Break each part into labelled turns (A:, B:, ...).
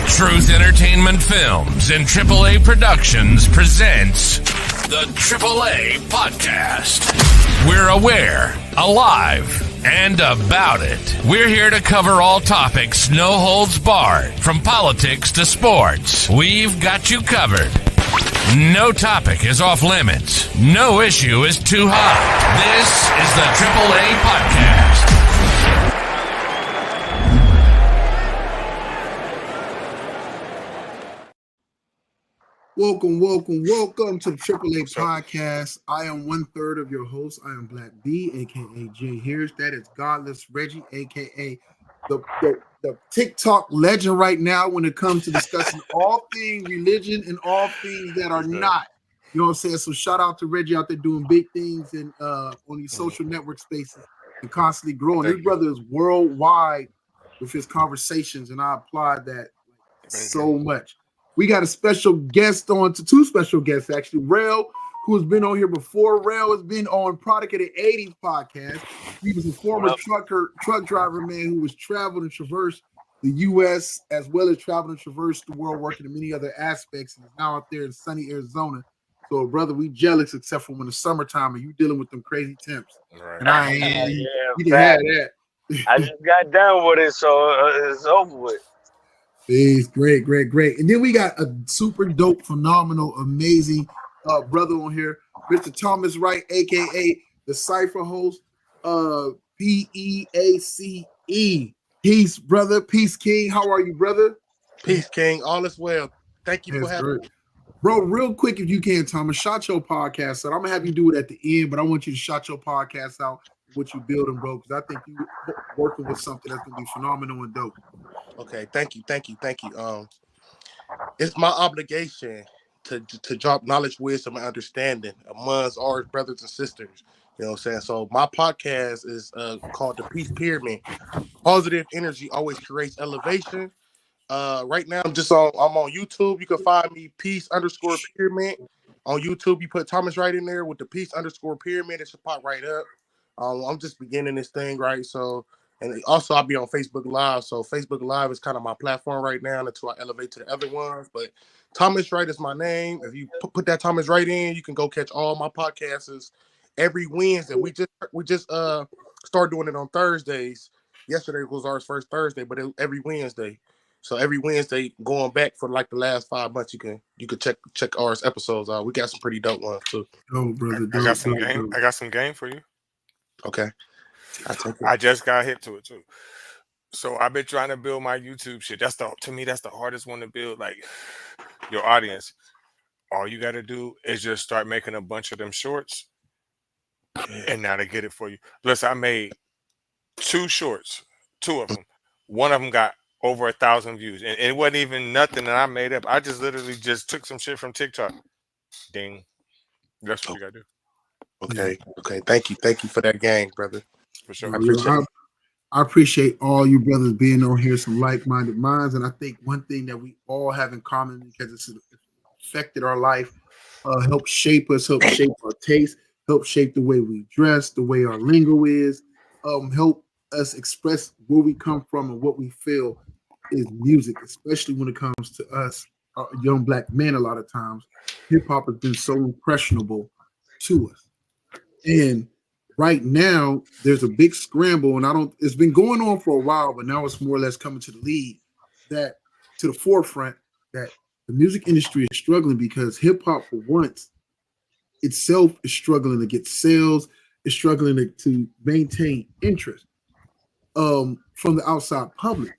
A: Truth Entertainment Films and AAA Productions presents the AAA Podcast. We're aware, alive, and about it. We're here to cover all topics, no holds barred, from politics to sports. We've got you covered. No topic is off limits. No issue is too hot. This is the AAA Podcast.
B: Welcome to the AAA Podcast. I am 1/3 of your host. I am Black B, aka Jay Harris. That is Godless Reggie, aka the TikTok legend right now when it comes to discussing all things religion and all things that are not. You know what I'm saying? So shout out to Reggie out there doing big things and on these social network spaces and constantly growing. This brother is worldwide with his conversations, and I applaud that so much. We got a special guest on, two special guests actually. Rail, who has been on here before. Rail has been on Product of the 80s podcast. He was a former truck driver, man, who was traveled and traversed the U.S. as well as traveled and traversed the world, working in many other aspects, and is now out there in sunny Arizona. So, brother, we jealous except for when it's summertime and you dealing with them crazy temps. Right. And I ain't. You didn't have that.
C: I just got done with it, so it's over with.
B: Peace. Great. And then we got a super dope, phenomenal, amazing brother on here, Mr. Thomas Wright, aka the Cypher host, PEACE. Peace, brother. Peace, King. How are you, brother?
D: Peace, King. All is well. Thank you for having me.
B: Bro, real quick, if you can, Thomas, shout your podcast out. I'm gonna have you do it at the end, but I want you to shout your podcast out, what you building, bro, because I think you working with something that's gonna be phenomenal and dope.
D: Okay, thank you. It's my obligation to drop knowledge, wisdom, and understanding amongst our brothers and sisters. You know what I'm saying? So my podcast is called The Peace Pyramid. Positive energy always creates elevation. Right now I'm on YouTube. You can find me Peace_Pyramid. On YouTube, you put Thomas Wright in there with the Peace_Pyramid. It should pop right up. I'm just beginning this thing, right? So. And also, I'll be on Facebook Live. So Facebook Live is kind of my platform right now until I elevate to the other ones. But Thomas Wright is my name. If you put that Thomas Wright in, you can go catch all my podcasts every Wednesday. We just started doing it on Thursdays. Yesterday was our first Thursday, but every Wednesday. So every Wednesday, going back for like the last 5 months, you can check our episodes out. We got some pretty dope ones too.
B: Oh, brother,
E: I got some game for you.
D: Okay.
E: I just got hit to it too. So I've been trying to build my YouTube shit. To me, that's the hardest one to build. Like your audience. All you got to do is just start making a bunch of them shorts, and now they get it for you. Listen, I made 2 shorts, 2 of them. One of them got over 1,000 views, and it wasn't even nothing that I made up. I just literally just took some shit from TikTok. Ding. That's what you got to do.
D: Okay. Thank you for that game, brother. For sure.
B: I appreciate all you brothers being on here, some like-minded minds, and I think one thing that we all have in common, because it's affected our life, help shape us, help shape our taste, help shape the way we dress, the way our lingo is, help us express where we come from and what we feel is music, especially when it comes to us, young black men. A lot of times, hip-hop has been so impressionable to us. And right now, there's a big scramble, and it's been going on for a while, but now it's more or less coming to the lead, to the forefront, that the music industry is struggling because hip hop, for once, itself is struggling to get sales, is struggling to maintain interest from the outside public.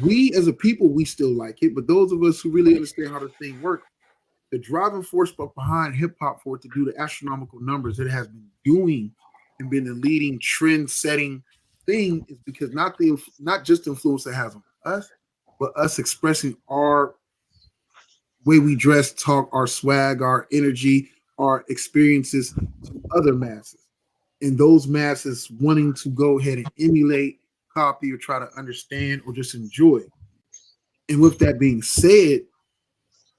B: We as a people, we still like it, but those of us who really understand how the thing works, the driving force behind hip hop for it to do the astronomical numbers it has been doing and been the leading trend-setting thing is because not just the influence it has on us, but us expressing our way we dress, talk, our swag, our energy, our experiences to other masses. And those masses wanting to go ahead and emulate, copy, or try to understand or just enjoy. And with that being said,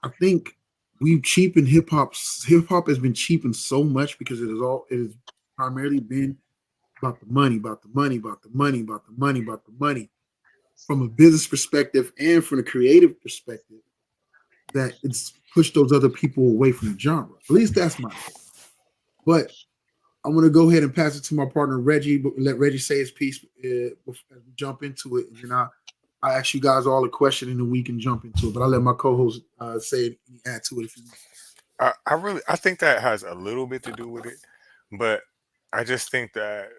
B: I think we've cheapened hip-hop. Hip-hop has been cheapened so much because it has primarily been about the money. from a business perspective and from a creative perspective, that it's pushed those other people away from the genre. At least that's my take. But I'm going to go ahead and pass it to my partner Reggie, but let Reggie say his piece as we jump into it, and then I ask you guys all a question, and then we can jump into it. But I'll let my co-host say it, add to it if you want.
E: I think that has a little bit to do with it, but I just think that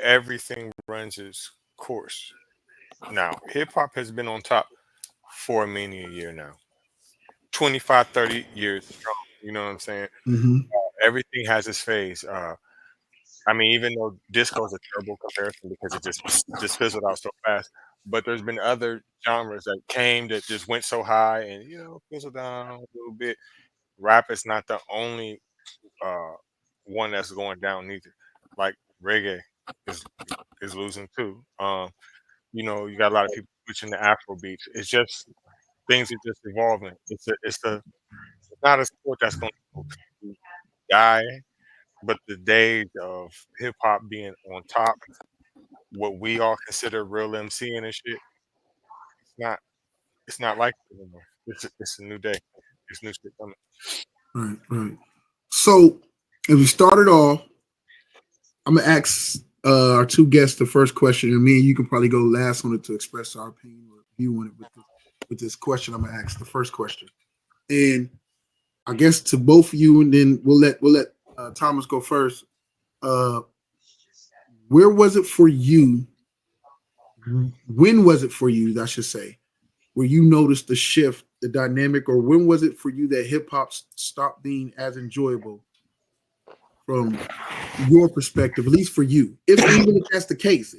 E: everything runs its course. Now, hip hop has been on top for many a year now. 25, 30 years strong. You know what I'm saying?
B: Mm-hmm.
E: Everything has its phase. I mean, even though disco is a terrible comparison because it just fizzled out so fast, but there's been other genres that came that just went so high and fizzled down a little bit. Rap is not the only uh, one that's going down neither. Like reggae is is losing too. You got a lot of people switching to Afro beats. It's just things are just evolving. It's not a sport that's going to die, but the days of hip hop being on top, what we all consider real MCing and shit, it's not it's not like it anymore. It's a new day. It's new shit coming.
B: Right, right. So, if we started off, I'm gonna ask our two guests the first question, and me and you can probably go last on it to express our opinion or view on it with this question. I'm gonna ask the first question, and I guess to both of you, and then we'll let Thomas go first. Uh, where was it for you? When was it for you? I should say, where you noticed the shift, the dynamic, or when was it for you that hip hop stopped being as enjoyable from your perspective, at least for you? If even if that's the case,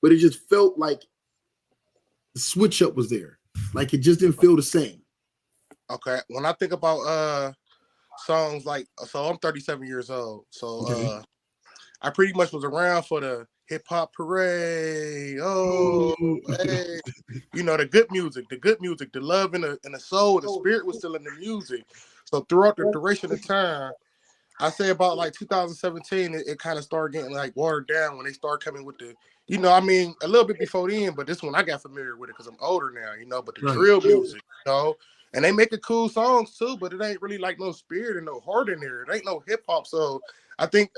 B: but it just felt like the switch up was there, like it just didn't feel the same.
D: Okay, when I think about songs like, so I'm 37 years old, so
B: Okay.
D: I pretty much was around for the hip hop parade. Oh, hey, the good music, the love and the soul, the spirit was still in the music. So throughout the duration of time, I say about like 2017, it kind of started getting like watered down when they started coming with a little bit before then, but this one I got familiar with it because I'm older now, but the
B: Right.
D: drill music, and they making cool songs too, but it ain't really like no spirit and no heart in there. It ain't no hip hop. So I think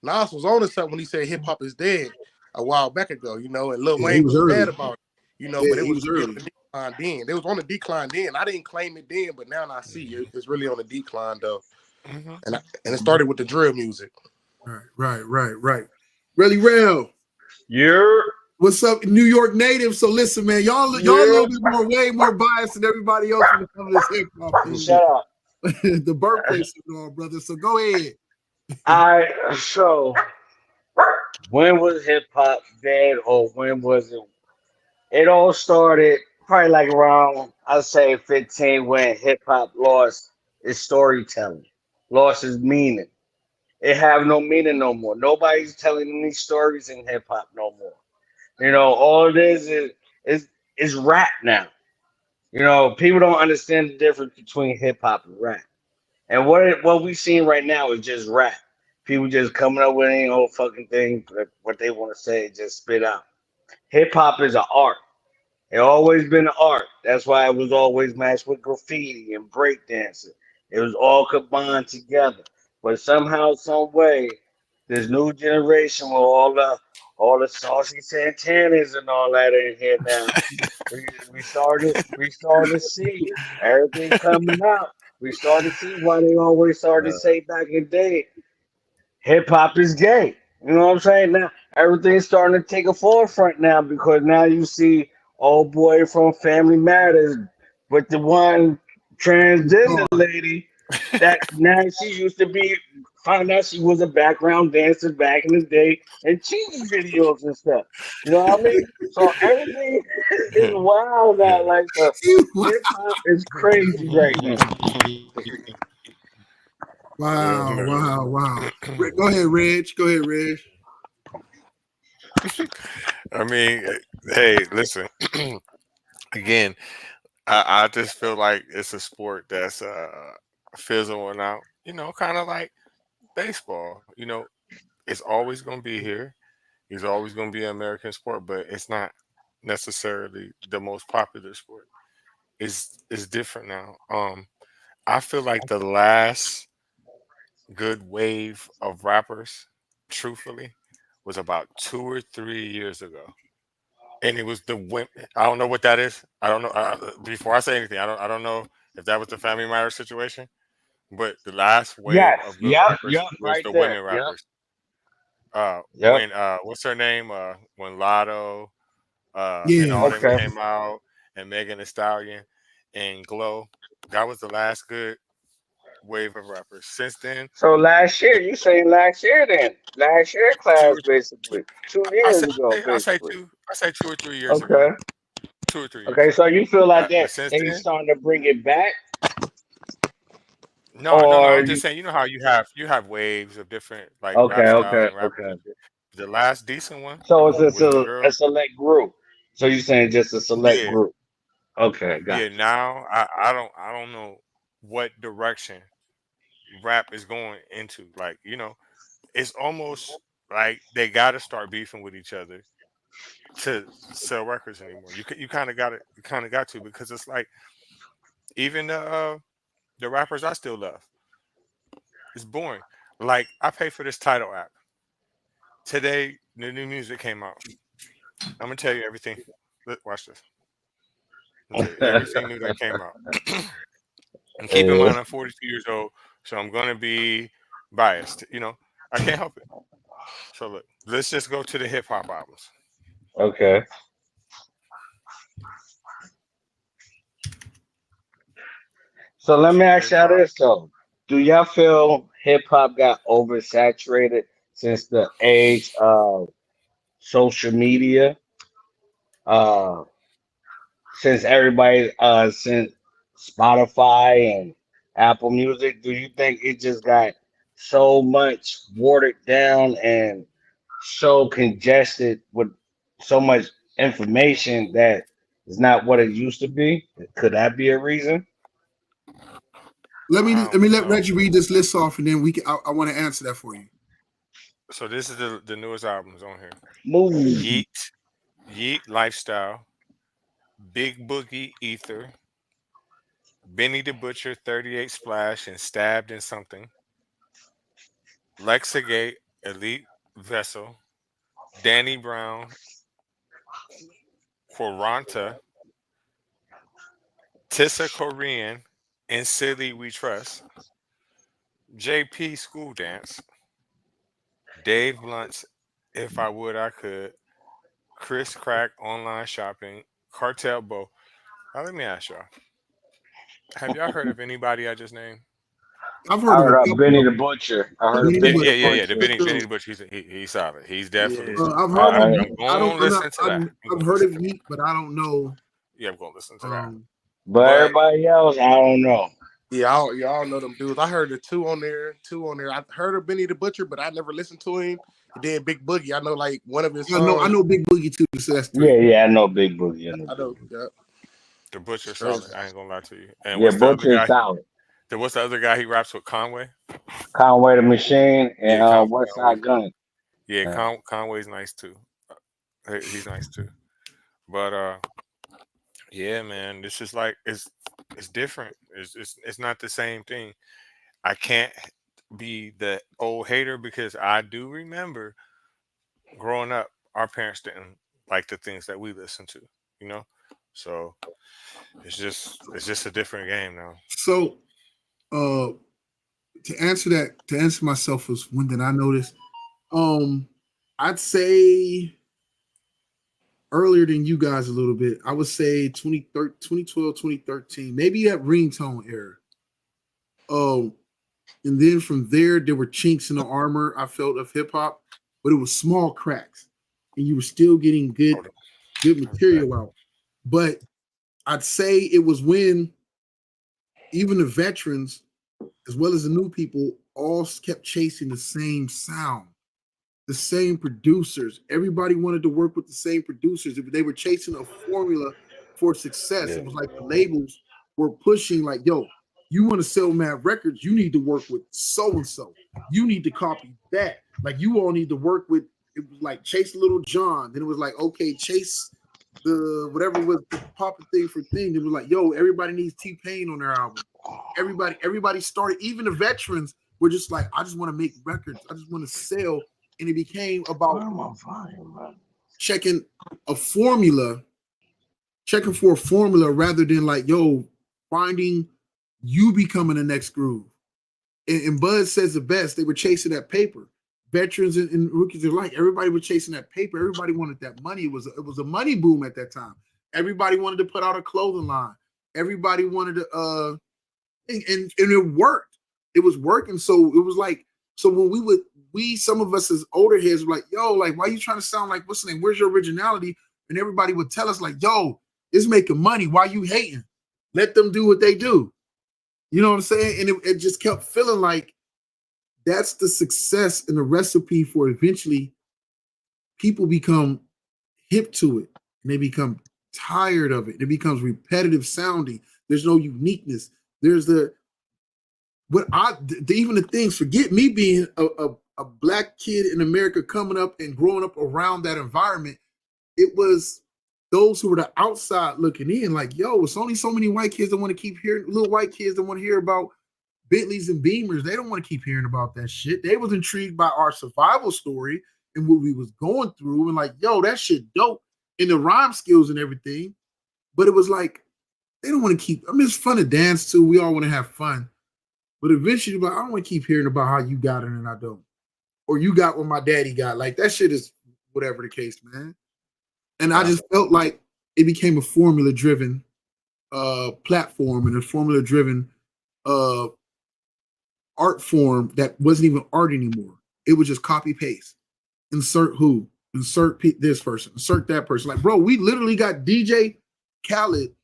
D: Nas was on to something when he said hip hop is dead a while back ago, and Lil
B: Yeah, he
D: Wayne
B: was
D: was
B: early.
D: mad about it,
B: Yeah,
D: but it
B: he
D: was
B: was
D: really
B: early.
D: on the decline then. It was on the decline then. I didn't claim it then, but now I see it's really on the decline though.
E: Hmm.
D: And it started with the drill music.
B: Right. Really real.
C: You're
B: What's up, New York native? So listen, man, y'all a
C: you're
B: little bit way more biased than everybody else when it comes to this hip hop thing,
C: shut up.
B: the birthplace and all, brother. So go ahead.
C: So when was hip hop dead, or when was it? It all started probably like around, I'd say 15, when hip hop lost its storytelling, lost its meaning. It have no meaning no more. Nobody's telling any stories in hip hop no more. All it is is rap now. People don't understand the difference between hip hop and rap. And what we seeing right now is just rap. People just coming up with any old fucking thing, what they want to say, just spit out. Hip hop is an art. It always been an art. That's why it was always matched with graffiti and breakdancing. It was all combined together. But somehow, some way, this new generation with all the saucy Santanas and all that in here now. We started to see everything coming out. We started to see why they always started to say back in the day, hip hop is gay. You know what I'm saying? Now everything's starting to take a forefront now, because now you see old boy from Family Matters with the one transgender lady that now she used to be, found out she was a background dancer back in the day and cheating videos and stuff. You know what I mean? So everything is wild now. Like the hip hop is crazy right now.
B: Wow. Go ahead, Reg. Go ahead, Reg.
E: I mean, hey, listen. Again, I just feel like it's a sport that's fizzling out. Kind of like baseball. It's always going to be here. It's always going to be an American sport, but it's not. necessarily the most popular sport. Is different now. I feel like the last good wave of rappers, truthfully, was about 2 or 3 years ago, and it was the women. I don't know what that is. I don't know. Before I say anything, I don't know if that was the Family Matters situation, but the last wave
C: Yes.
E: of good
C: Yep.
E: rappers
C: Yep.
E: was
C: Right
E: the
C: there.
E: women
C: Yep.
E: rappers.
C: Yep.
E: When what's her name? When Lotto, and
B: Yeah.
E: all them
C: Okay.
E: came out, and Megan Thee Stallion, and Glow. That was the last good wave of rappers. Since then,
C: So last year,
E: the
C: you say last year then? Last year
E: two,
C: class basically. two
E: I
C: years
E: say,
C: ago
E: I say
C: basically.
E: two, I say 2 or 3 years ago.
C: Okay.
E: 2 or 3 years.
C: Okay. So you feel like
E: But
C: that
E: since
C: they
E: then,
C: starting to bring it back,
E: no, no, no.
C: or
E: I'm just
C: you?
E: saying. You know how you have waves of different like rap
C: Okay.
E: styles
C: Okay.
E: and rappers
C: Okay.
E: and shit. The last decent one
C: So it's
E: was the
C: a
E: girl.
C: select group. So you saying just a select
E: Yeah,
C: group? Okay.
E: yeah.
C: Gotcha.
E: Now I don't know what direction rap is going into. Like it's almost like they got to start beefing with each other to sell records anymore. You kind of got it. You kind of got to because it's like even the rappers I still love. It's boring. Like I pay for this title app today. The new music came out. I'm gonna tell you everything. Watch this. I'm gonna tell you everything new that came out. And keep in
C: Uh,
E: mind, I'm 42 years old, so I'm gonna be biased. I can't help it. So look, let's just go to the hip hop albums.
C: okay. So let me ask
E: Hip
C: y'all
E: hop.
C: this though: do y'all feel hip hop got oversaturated since the age of social media? Uh, since everybody, since Spotify and Apple Music, do you think it just got so much watered down and so congested with so much information that it's not what it used to be? Could that be a reason?
B: Let me
E: I
B: let me
E: don't
B: let
E: know.
B: Reggie read this list off, and then we can. I want to answer that for you.
E: So this is the newest albums on here.
C: Move.
E: Yeet, Yeet Lifestyle, Big Boogie Ether, Benny the Butcher 38 Splash and Stabbed in Something, Lexagate Elite Vessel, Danny Brown, Quaranta, Tissa Korean, and Silly We Trust, JP School Dance, Dave Blunt's If I Would I Could, Chris Crack Online Shopping, Cartel Bow. Now let me ask y'all, have y'all heard of anybody I just named?
B: I've
C: I
B: heard of a
C: heard of
B: couple
C: Benny
B: of
C: the
B: them.
C: Butcher. I heard
B: Benny
C: of
B: the
E: Yeah,
C: Benny
E: yeah,
C: the
E: yeah,
B: Butcher,
E: yeah. The
C: Butcher.
E: Benny
B: Twister.
E: Butch, he's solid. He's
C: Yeah.
E: definitely solid.
B: I've heard of
C: I,
B: Yeet.
E: I'm
B: I
E: going
B: don't.
E: to listen to that. I'm
B: I've
E: going to
B: heard
E: listen
B: of
E: to that.
B: Yeet, but I don't know.
E: Yeah, I'm going to listen to that.
B: Um,
C: but
E: But
C: everybody else, I don't know.
D: Yeah, y'all know them dudes. I heard the two on there, two on there. I heard of Benny the Butcher, but I never listened to him. And then Big Boogie, I know like one of his
B: I
D: songs.
B: know Big Boogie too. So that's
C: Yeah,
B: three.
C: yeah, I know Big Boogie. I know
D: I
C: Big
D: know,
C: Boogie.
D: yeah,
E: the Butcher
D: straight.
E: solid. I ain't gonna lie to you. And
C: Yeah,
E: what's the other
C: Butcher is
E: guy?
C: solid.
E: What's the other guy he raps with? Conway.
C: Conway the Machine and
E: Yeah,
C: West
E: Conway.
C: Side Gun.
E: Yeah,
C: Uh,
E: Conway's nice too. He's nice too. But yeah, man, this is like it's different. It's not the same thing. I can't be the old hater because I do remember growing up, our parents didn't like the things that we listened to. You know, so it's just a different game now.
B: So, uh, to answer myself was when did I notice? Um, I'd say earlier than you guys a little bit. I would say 2012, 2013, maybe that ringtone era. Um, and then from there were chinks in the armor I felt of hip hop, but it was small cracks, and you were still getting
E: Hold on.
B: good
E: Okay.
B: material out. But I'd say it was when even the veterans, as well as the new people, all kept chasing the same sound, the same producers. Everybody wanted to work with the same producers. If they were chasing a formula for success,
C: yeah.
B: it was like the labels were pushing, like, yo, you want to sell mad records, you need to work with so and so. You need to copy that. Like, you all need to work with, it was like Chase Little John. Then it was like, okay, Chase the whatever was the popping thing for thing. It was like, yo, everybody needs T-Pain on their album. Everybody started, even the veterans were just like, I just want to make records. I just want to sell. And it became about checking a formula, checking for a formula rather than like, yo, finding you becoming the next groove. And Bud says the best, they were chasing that paper. Veterans and rookies alike, everybody was chasing that paper. Everybody wanted that money. It was a money boom at that time. Everybody wanted to put out a clothing line. Everybody wanted to and it worked. It was working. So it was like, so when some of us as older heads were like, yo, like, why are you trying to sound like, what's the name? Where's your originality? And everybody would tell us like, yo, it's making money. Why you hating? Let them do what they do. You know what I'm saying? And it just kept feeling like that's the success and the recipe for eventually people become hip to it and they become tired of it. It becomes repetitive sounding. There's no uniqueness. There's even the things, forget me being a black kid in America coming up and growing up around that environment. It was those who were the outside looking in like, yo, it's only so many white kids that want to keep hearing, little white kids that want to hear about Bentleys and Beamers. They don't want to keep hearing about that shit. They was intrigued by our survival story and what we was going through and like, yo, that shit dope in the rhyme skills and everything. But it was like, they don't want to keep, I mean, it's fun to dance to. We all want to have fun. But eventually, like, I don't want to keep hearing about how you got it and I don't. Or you got what my daddy got. Like, that shit is whatever the case, man. And I just felt like it became a formula-driven platform and a formula-driven art form that wasn't even art anymore. It was just copy-paste. Insert who? Insert this person. Insert that person. Like, bro, we literally got DJ Khaled,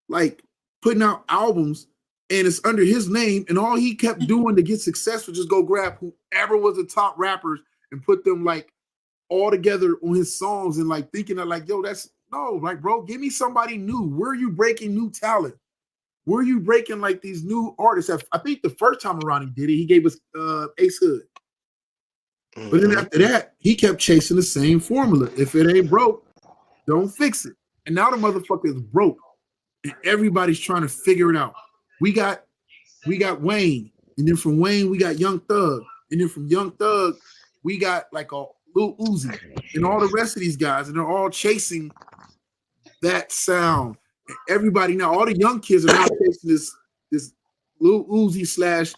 B: like, putting out albums, and it's under his name, and all he kept doing to get successful, just go grab whoever was the top rappers and put them, like, all together on his songs and like thinking that like, yo, that's no, like, bro, give me somebody new. Where are you breaking new talent? Where are you breaking like these new artists? I think the first time around he did it, he gave us Ace Hood. But then after that, he kept chasing the same formula. If it ain't broke, don't fix it. And now the motherfucker is broke. And everybody's trying to figure it out. We got Wayne, and then from Wayne, we got Young Thug. And then from Young Thug, we got like a Lil Uzi and all the rest of these guys, and they're all chasing that sound. And everybody now, all the young kids are now chasing this Lil Uzi slash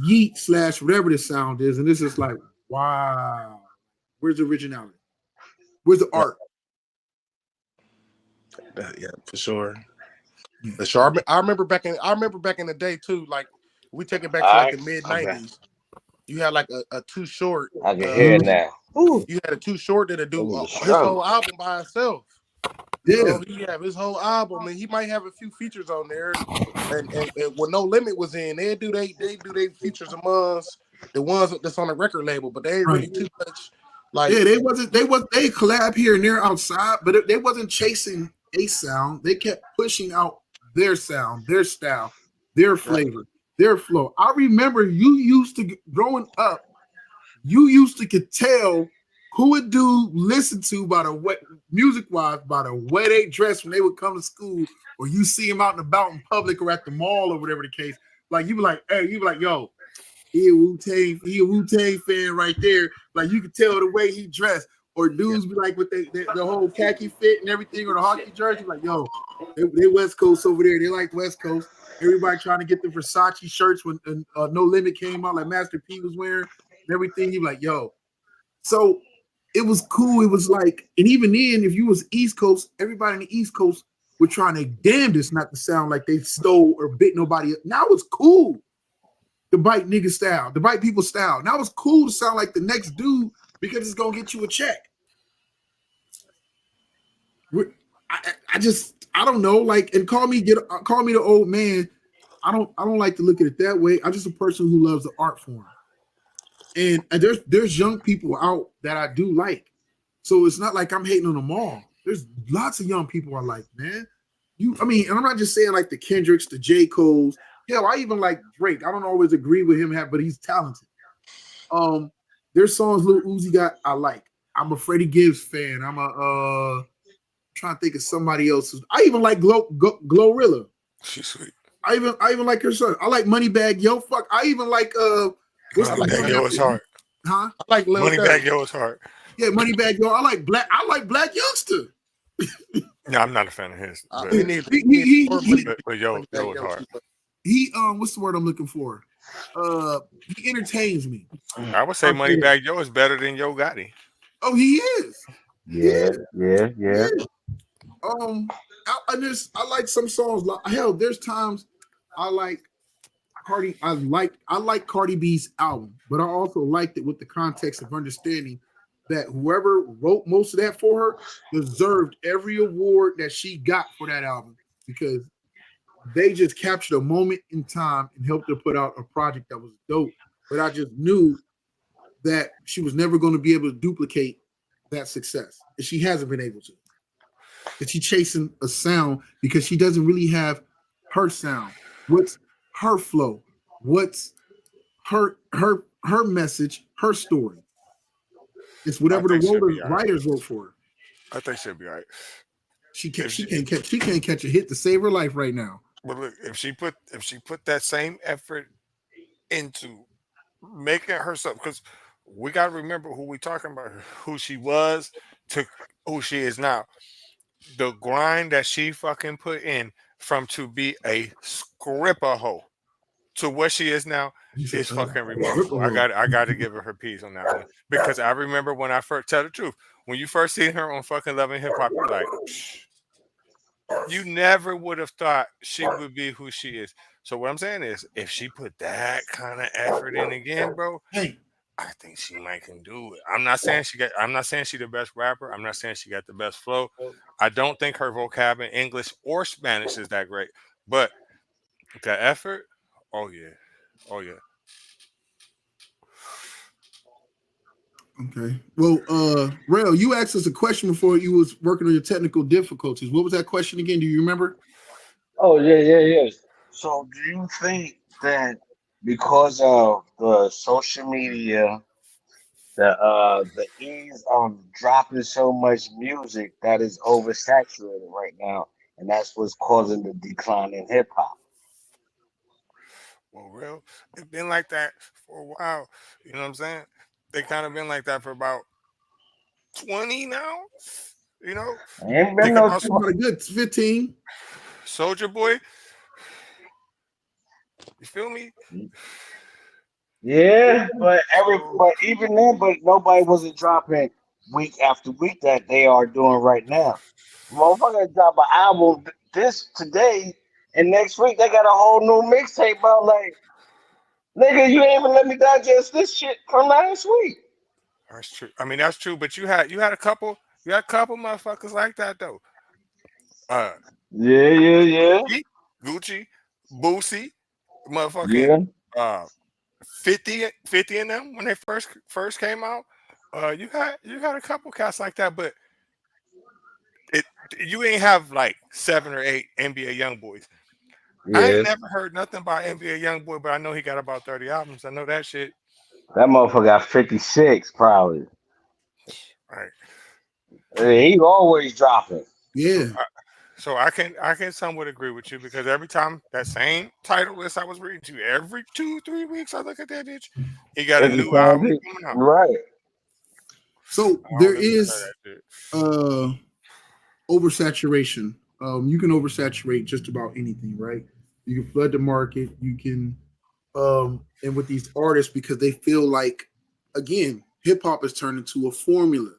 B: Yeet slash whatever this sound is, and this is like, wow, where's the originality? Where's the art?
D: Yeah, for sure. For sure. I remember back in the day too. Like we take it back to like the mid '90s. You had like a Too Short.
C: I can hear it now.
D: You had a Too Short that'll do his whole album by himself.
B: Yeah,
D: he have his whole album, and he might have a few features on there. And when No Limit was in, they do they features amongst the ones that's on the record label, but they ain't really too much. Like
B: they collab here and there outside, but they wasn't chasing a sound. They kept pushing out their sound, their style, their flavor. Their flow. I remember growing up, you used to could tell who a dude listened to by the way, music-wise, by the way they dressed when they would come to school, or you see him out and about in public or at the mall or whatever the case. Like you be like, hey, you be like, yo, he a Wu-Tang fan right there. Like you could tell the way he dressed. Or dudes be like with the whole khaki fit and everything, or the hockey jersey, like, yo, they West Coast over there. They like West Coast. Everybody trying to get the Versace shirts when No Limit came out, like Master P was wearing and everything. You like, yo. So it was cool. It was like, and even then, if you was East Coast, everybody in the East Coast were trying to damn this not to sound like they stole or bit nobody up. Now it's cool to bite nigga style, to bite people style. Now it's cool to sound like the next dude because it's gonna get you a check. I don't know, like, and call me the old man. I don't like to look at it that way. I'm just a person who loves the art form. And there's young people out that I do like. So it's not like I'm hating on them all. There's lots of young people I like, man. And I'm not just saying like the Kendricks, the J. Cole's. Hell, I even like Drake. I don't always agree with him, but he's talented. There's songs Lil Uzi got I like. I'm a Freddie Gibbs fan. I'm a trying to think of somebody else. I even like Glorilla.
E: She's sweet.
B: I even like her son. I like Moneybag Yo. Fuck. I even like what's the
E: Moneybag Yo is hard.
B: Huh?
D: I like Lil
E: Moneybag
D: Durk.
E: Yo is hard.
B: Yeah, Moneybag Yo. I like Black Youngster.
E: No, I'm not a fan of his. But,
D: Me neither.
E: but Yo is hard.
B: He what's the word I'm looking for? He entertains me.
E: I would say Moneybag Yo is better than Yo Gotti.
B: Oh, he is.
C: Yeah.
B: I like some songs. Hell, there's times I like Cardi. I like Cardi B's album, but I also liked it with the context of understanding that whoever wrote most of that for her deserved every award that she got for that album because they just captured a moment in time and helped her put out a project that was dope. But I just knew that she was never going to be able to duplicate that success, and she hasn't been able to. That she's chasing a sound because she doesn't really have her sound. What's her flow? What's her message? Her story? It's whatever the writers wrote for her.
E: I think she'll be all right.
B: She can't catch a hit to save her life right now.
E: But look, if she put that same effort into making herself, because we got to remember who we talking about, who she was to who she is now. The grind that she fucking put in from to be a scripper hoe to what she is now is fucking remarkable. I got to give her piece on that one because I remember when I first tell the truth when you first seen her on fucking Love and Hip Hop, you're like, you never would have thought she would be who she is. So what I'm saying is, if she put that kind of effort in again, bro, I think she might can do it. I'm not saying she the best rapper. I'm not saying she got the best flow. I don't think her vocab in English or Spanish is that great. But the effort, oh yeah.
B: Okay. Well, Rail, you asked us a question before you was working on your technical difficulties. What was that question again? Do you remember?
C: Oh yeah. So do you think that because of the social media, the ease of dropping so much music that is oversaturated right now, and that's what's causing the decline in hip hop?
E: Well, real, it's been like that for a while. You know what I'm saying? They kind of been like that for about 20 now. You know,
C: Ain't been
E: think
C: no
E: about
B: About a good 15.
E: Soldier Boy. You feel me?
C: Yeah, but even then, but nobody wasn't dropping week after week that they are doing right now. Motherfucker drop an album this today, and next week they got a whole new mixtape out. Like, nigga, you ain't even let me digest this shit from last week.
E: That's true. I mean, that's true. But you had a couple motherfuckers like that though.
C: Yeah.
E: Gucci, Boosie,
C: Yeah.
E: motherfucking 50 in them when they first came out. You had a couple cats like that, but you ain't have like 7 or 8 NBA young boys. I ain't never heard nothing about NBA Youngboy, but I know he got about 30 albums. I know that shit.
C: That motherfucker got 56 probably.
E: Right.
C: He always dropping.
B: Yeah.
E: So I can somewhat agree with you because every time that same title list I was reading to every 2-3 weeks I look at that bitch, he got a new album coming out.
C: Right.
B: So there is oversaturation. You can oversaturate just about anything, right? You can flood the market. You can, and with these artists because they feel like, again, hip hop has turned into a formula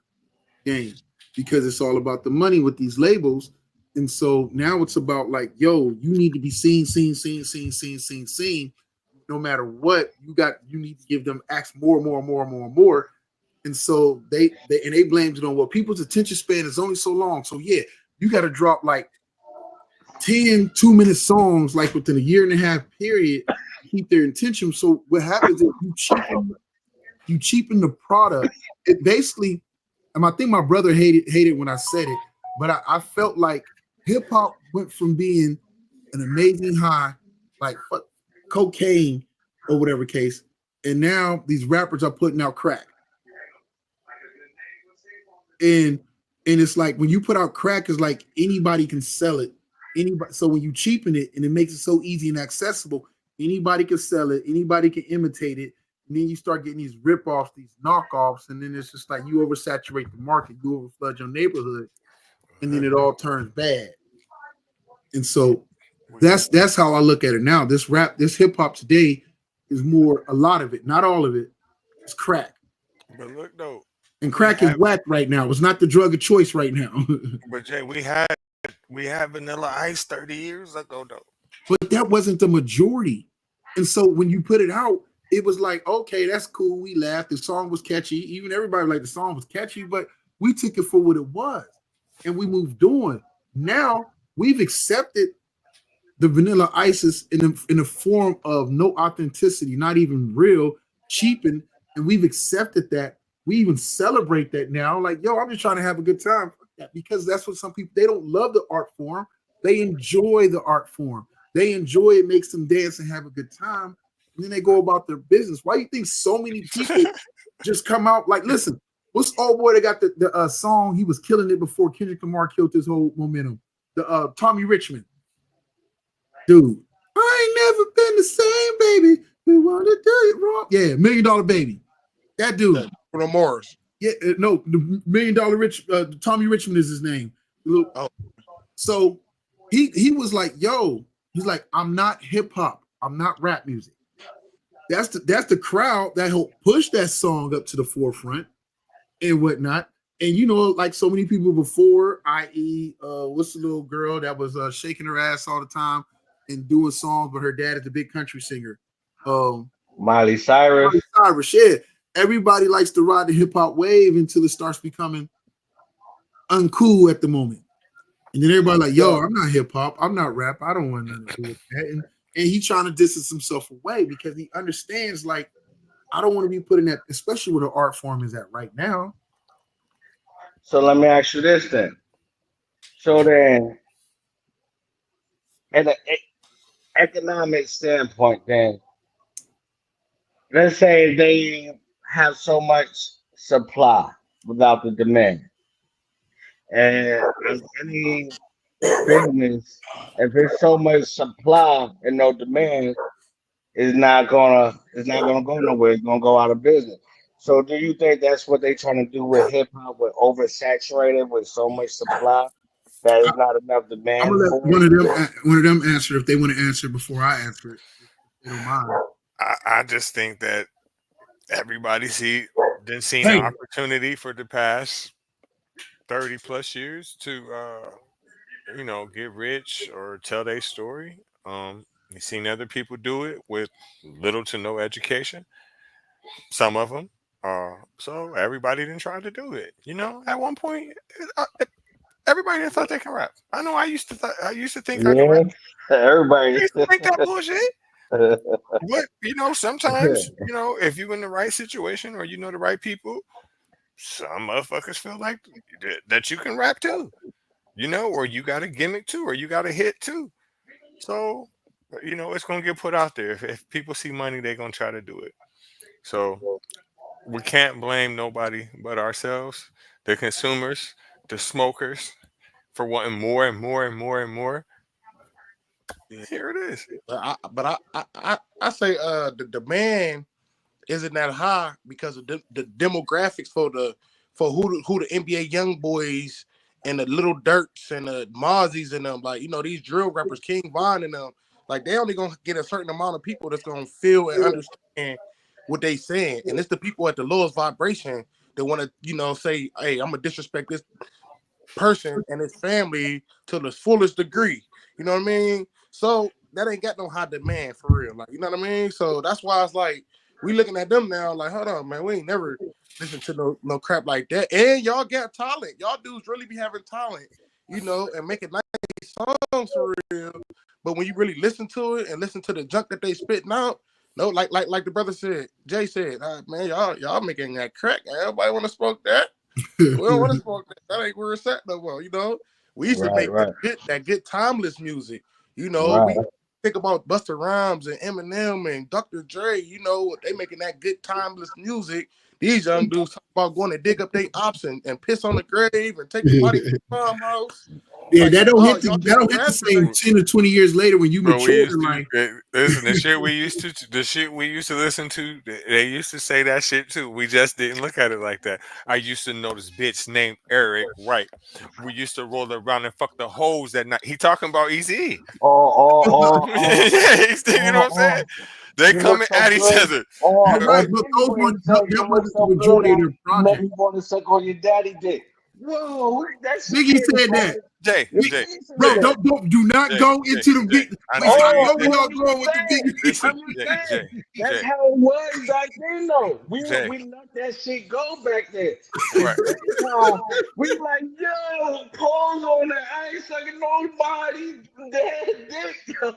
B: game because it's all about the money with these labels. And so now it's about like, yo, you need to be seen. No matter what, you need to give them ask more. And so they blamed it on well, people's attention span is only so long. So yeah, you got to drop like 10 2-minute songs like within a year and a half period to keep their attention. So what happens is you cheapen the product. It basically, and I think my brother hated when I said it, but I felt like hip hop went from being an amazing high, like cocaine or whatever case, and now these rappers are putting out crack. And And it's like when you put out crack, it's like anybody can sell it. Anybody. So when you cheapen it and it makes it so easy and accessible, anybody can sell it. Anybody can imitate it. And then you start getting these rip-offs, these knockoffs, and then it's just like you oversaturate the market, you overflood your neighborhood, and then it all turns bad. And so that's how I look at it now. This rap, this hip hop today is more a lot of it, not all of it. It's crack.
E: But look though,
B: and crack is whack right now. It's not the drug of choice right now.
E: But Jay, we had Vanilla Ice 30 years ago though.
B: But that wasn't the majority. And so when you put it out, it was like, okay, that's cool. We laughed. The song was catchy. Even everybody like the song was catchy, but we took it for what it was. And we moved on. Now we've accepted the Vanilla Isis in a form of no authenticity, not even real, cheapened, and we've accepted that. We even celebrate that now. Like, yo, I'm just trying to have a good time. Because that's what some people, they don't love the art form. They enjoy the art form. They enjoy it, makes them dance and have a good time. And then they go about their business. Why do you think so many people just come out? Like, listen, what's old boy that got the song? He was killing it before Kendrick Lamar killed his whole momentum. The Tommy Richmond. Dude, I ain't never been the same, baby. We want to do it wrong. Yeah, $1 Million Baby. That dude.
D: Bruno Mars.
B: Yeah, no, the $1 Million Tommy Richmond is his name.
D: Oh.
B: So he was like, yo, he's like, I'm not hip hop. I'm not rap music. That's the crowd that helped push that song up to the forefront and whatnot. And you know, like so many people before, i.e., what's the little girl that was shaking her ass all the time and doing songs, but her dad is the big country singer.
C: Miley Cyrus.
B: Miley Cyrus, yeah. Everybody likes to ride the hip hop wave until it starts becoming uncool at the moment. And then everybody like, yo, I'm not hip hop. I'm not rap. I don't want nothing to do with that. And he's trying to distance himself away because he understands, like, I don't want to be put in that, especially where the art form is at right now.
C: So let me ask you this then. So then, at an economic standpoint, then, let's say they have so much supply without the demand. And in any business, if there's so much supply and no demand, it's not gonna go nowhere. It's gonna go out of business. So do you think that's what they're trying to do with hip hop, with oversaturated with so much supply that there's not enough
B: I'm
C: demand
B: gonna let
C: for
B: one of them answer if they want to answer before I answer it. If they don't mind.
E: I just think that everybody seen an opportunity for the past 30 plus years to get rich or tell their story. You've seen other people do it with little to no education. Some of them. So everybody didn't try to do it. At one point, everybody thought they can rap. I know. I used to think I could rap.
C: everybody.
E: I used to think that bullshit. But sometimes if you're in the right situation or the right people, some motherfuckers feel like that you can rap too. Or you got a gimmick too, or you got a hit too. So it's gonna get put out there. If people see money, they're gonna try to do it. So we can't blame nobody but ourselves, the consumers, the smokers, for wanting more and more and more and more. Here it is.
D: But I say the demand isn't that high because of the demographics for who the NBA young boys and the Little Dirks and the Mozzies and them, like, these drill rappers, King Von and them, like, they only gonna get a certain amount of people that's gonna feel and understand what they saying. And it's the people at the lowest vibration that want to, say, hey, I'm gonna disrespect this person and his family to the fullest degree. You know what I mean? So that ain't got no high demand for real. Like, you know what I mean? So that's why it's like we looking at them now, like, hold on, man, we ain't never listened to no crap like that. And y'all got talent. Y'all dudes really be having talent, and making nice songs for real. But when you really listen to it and listen to the junk that they spitting out, no, like the brother said, Jay said, man, y'all making that crack. Everybody want to smoke that. We don't want to smoke that. That ain't where it's at no more. We used to make that good timeless music. We think about Busta Rhymes and Eminem and Dr. Dre. They making that good timeless music These young dudes talk about going to dig up their ops and piss on the grave and take the body to the farmhouse.
B: Yeah,
D: Like,
B: that don't hit
D: y'all
B: the
D: just
B: same 10 or 20 years later when you
E: Bro, we
B: mature
E: used
B: in
E: to
B: life.
E: listen. The shit we used to listen to. They used to say that shit too. We just didn't look at it like that. I used to know this bitch named Eric Wright. We used to roll around and fuck the hoes that night. He talking about Easy. Yeah, you know what I'm saying? They
C: You look
E: coming
C: so
E: at each
C: good.
E: other.
C: Or
B: You're right, but
C: then
B: those
C: when
B: weren't
C: he said,
B: that
C: you look
B: wasn't the
C: so good,
B: majority of their
C: you make
B: project.
C: me want to suck on your daddy dick. Whoa, that shit
B: Biggie
C: came
B: said
C: from
B: that.
E: Jay,
C: the
E: Jay,
B: Bro,
E: Jay,
C: that.
B: do not
E: Jay,
B: go
E: Jay,
B: into the
E: Jay.
B: big.
E: I know
B: Please
E: where
B: stop
E: you.
B: going where
C: What
B: y'all
C: I'm
B: going with the
C: saying.
B: big.
E: Listen,
C: I'm just
E: Jay,
C: saying. That's
E: Jay,
C: how it was back then, though. We
E: Jay.
C: let that shit go back then.
E: Right.
C: This time, we like, yo, pause on that. I ain't sucking nobody dead dick, yo.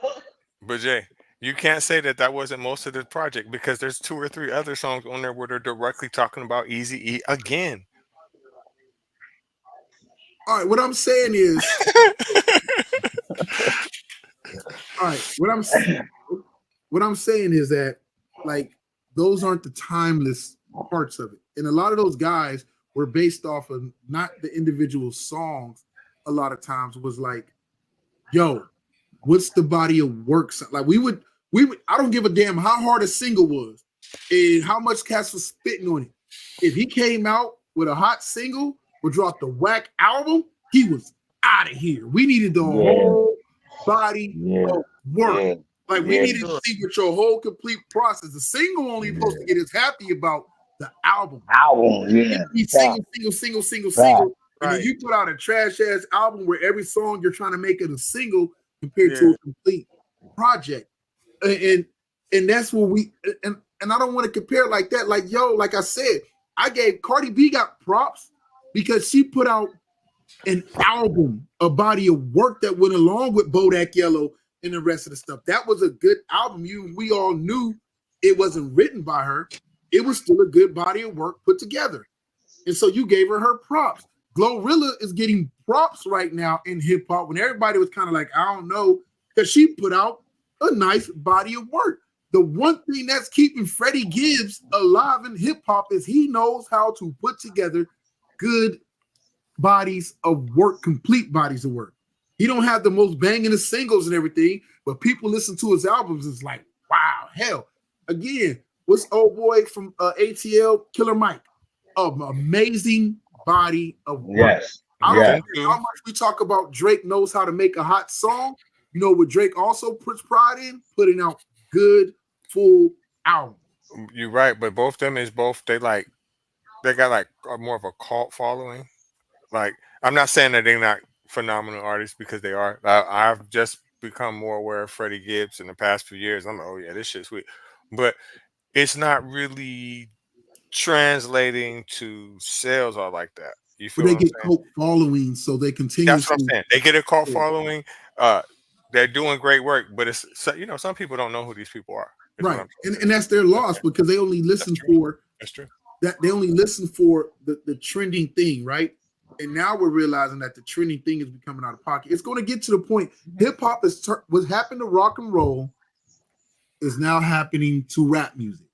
E: But Jay, you can't say that wasn't most of the project because there's 2 or 3 other songs on there where they're directly talking about Easy E again.
B: All right, what I'm saying is, all right, what I'm saying is that like those aren't the timeless parts of it, and a lot of those guys were based off of not the individual songs. A lot of times was like, yo, what's the body of work? Like we would. I don't give a damn how hard a single was and how much Cass was spitting on it. If he came out with a hot single or dropped a whack album, he was out of here. We needed the whole body of work. Like we needed to see what your whole complete process. The single only supposed to get us happy about the album. Be single. And then you put out a trash ass album where every song you're trying to make it a single compared to a complete project. And that's what we and I don't want to compare like that. Like, yo, like I said, I gave Cardi B got props because she put out an album, a body of work that went along with Bodak Yellow and the rest of the stuff. That was a good album. We all knew it wasn't written by her. It was still a good body of work put together. And so you gave her props. Glorilla is getting props right now in hip hop when everybody was kind of like, I don't know, because she put out a nice body of work. The one thing that's keeping Freddie Gibbs alive in hip hop is he knows how to put together good bodies of work, complete bodies of work. He don't have the most banging of singles and everything, but people listen to his albums. It's like, wow, hell. Again, what's old boy from ATL, Killer Mike? Amazing body of work. I don't care how much we talk about Drake knows how to make a hot song. You know what Drake also puts pride in? Putting out good, full albums.
E: You're right, but both them is both they got like more of a cult following. Like I'm not saying that they're not phenomenal artists because they are. I've just become more aware of Freddie Gibbs in the past few years. I'm like, oh yeah, this shit's sweet, but it's not really translating to sales all like that. You feel
B: But they
E: what I'm
B: get
E: saying?
B: cult following, so they continue.
E: That's what I'm saying. They get a cult following. They're doing great work, but it's some people don't know who these people are.
B: Right, and that's their loss because they only listen for
E: that's true.
B: That they only listen for the trending thing, right? And now we're realizing that the trending thing is becoming out of pocket. It's going to get to the point. Hip hop is what happened to rock and roll is now happening to rap music,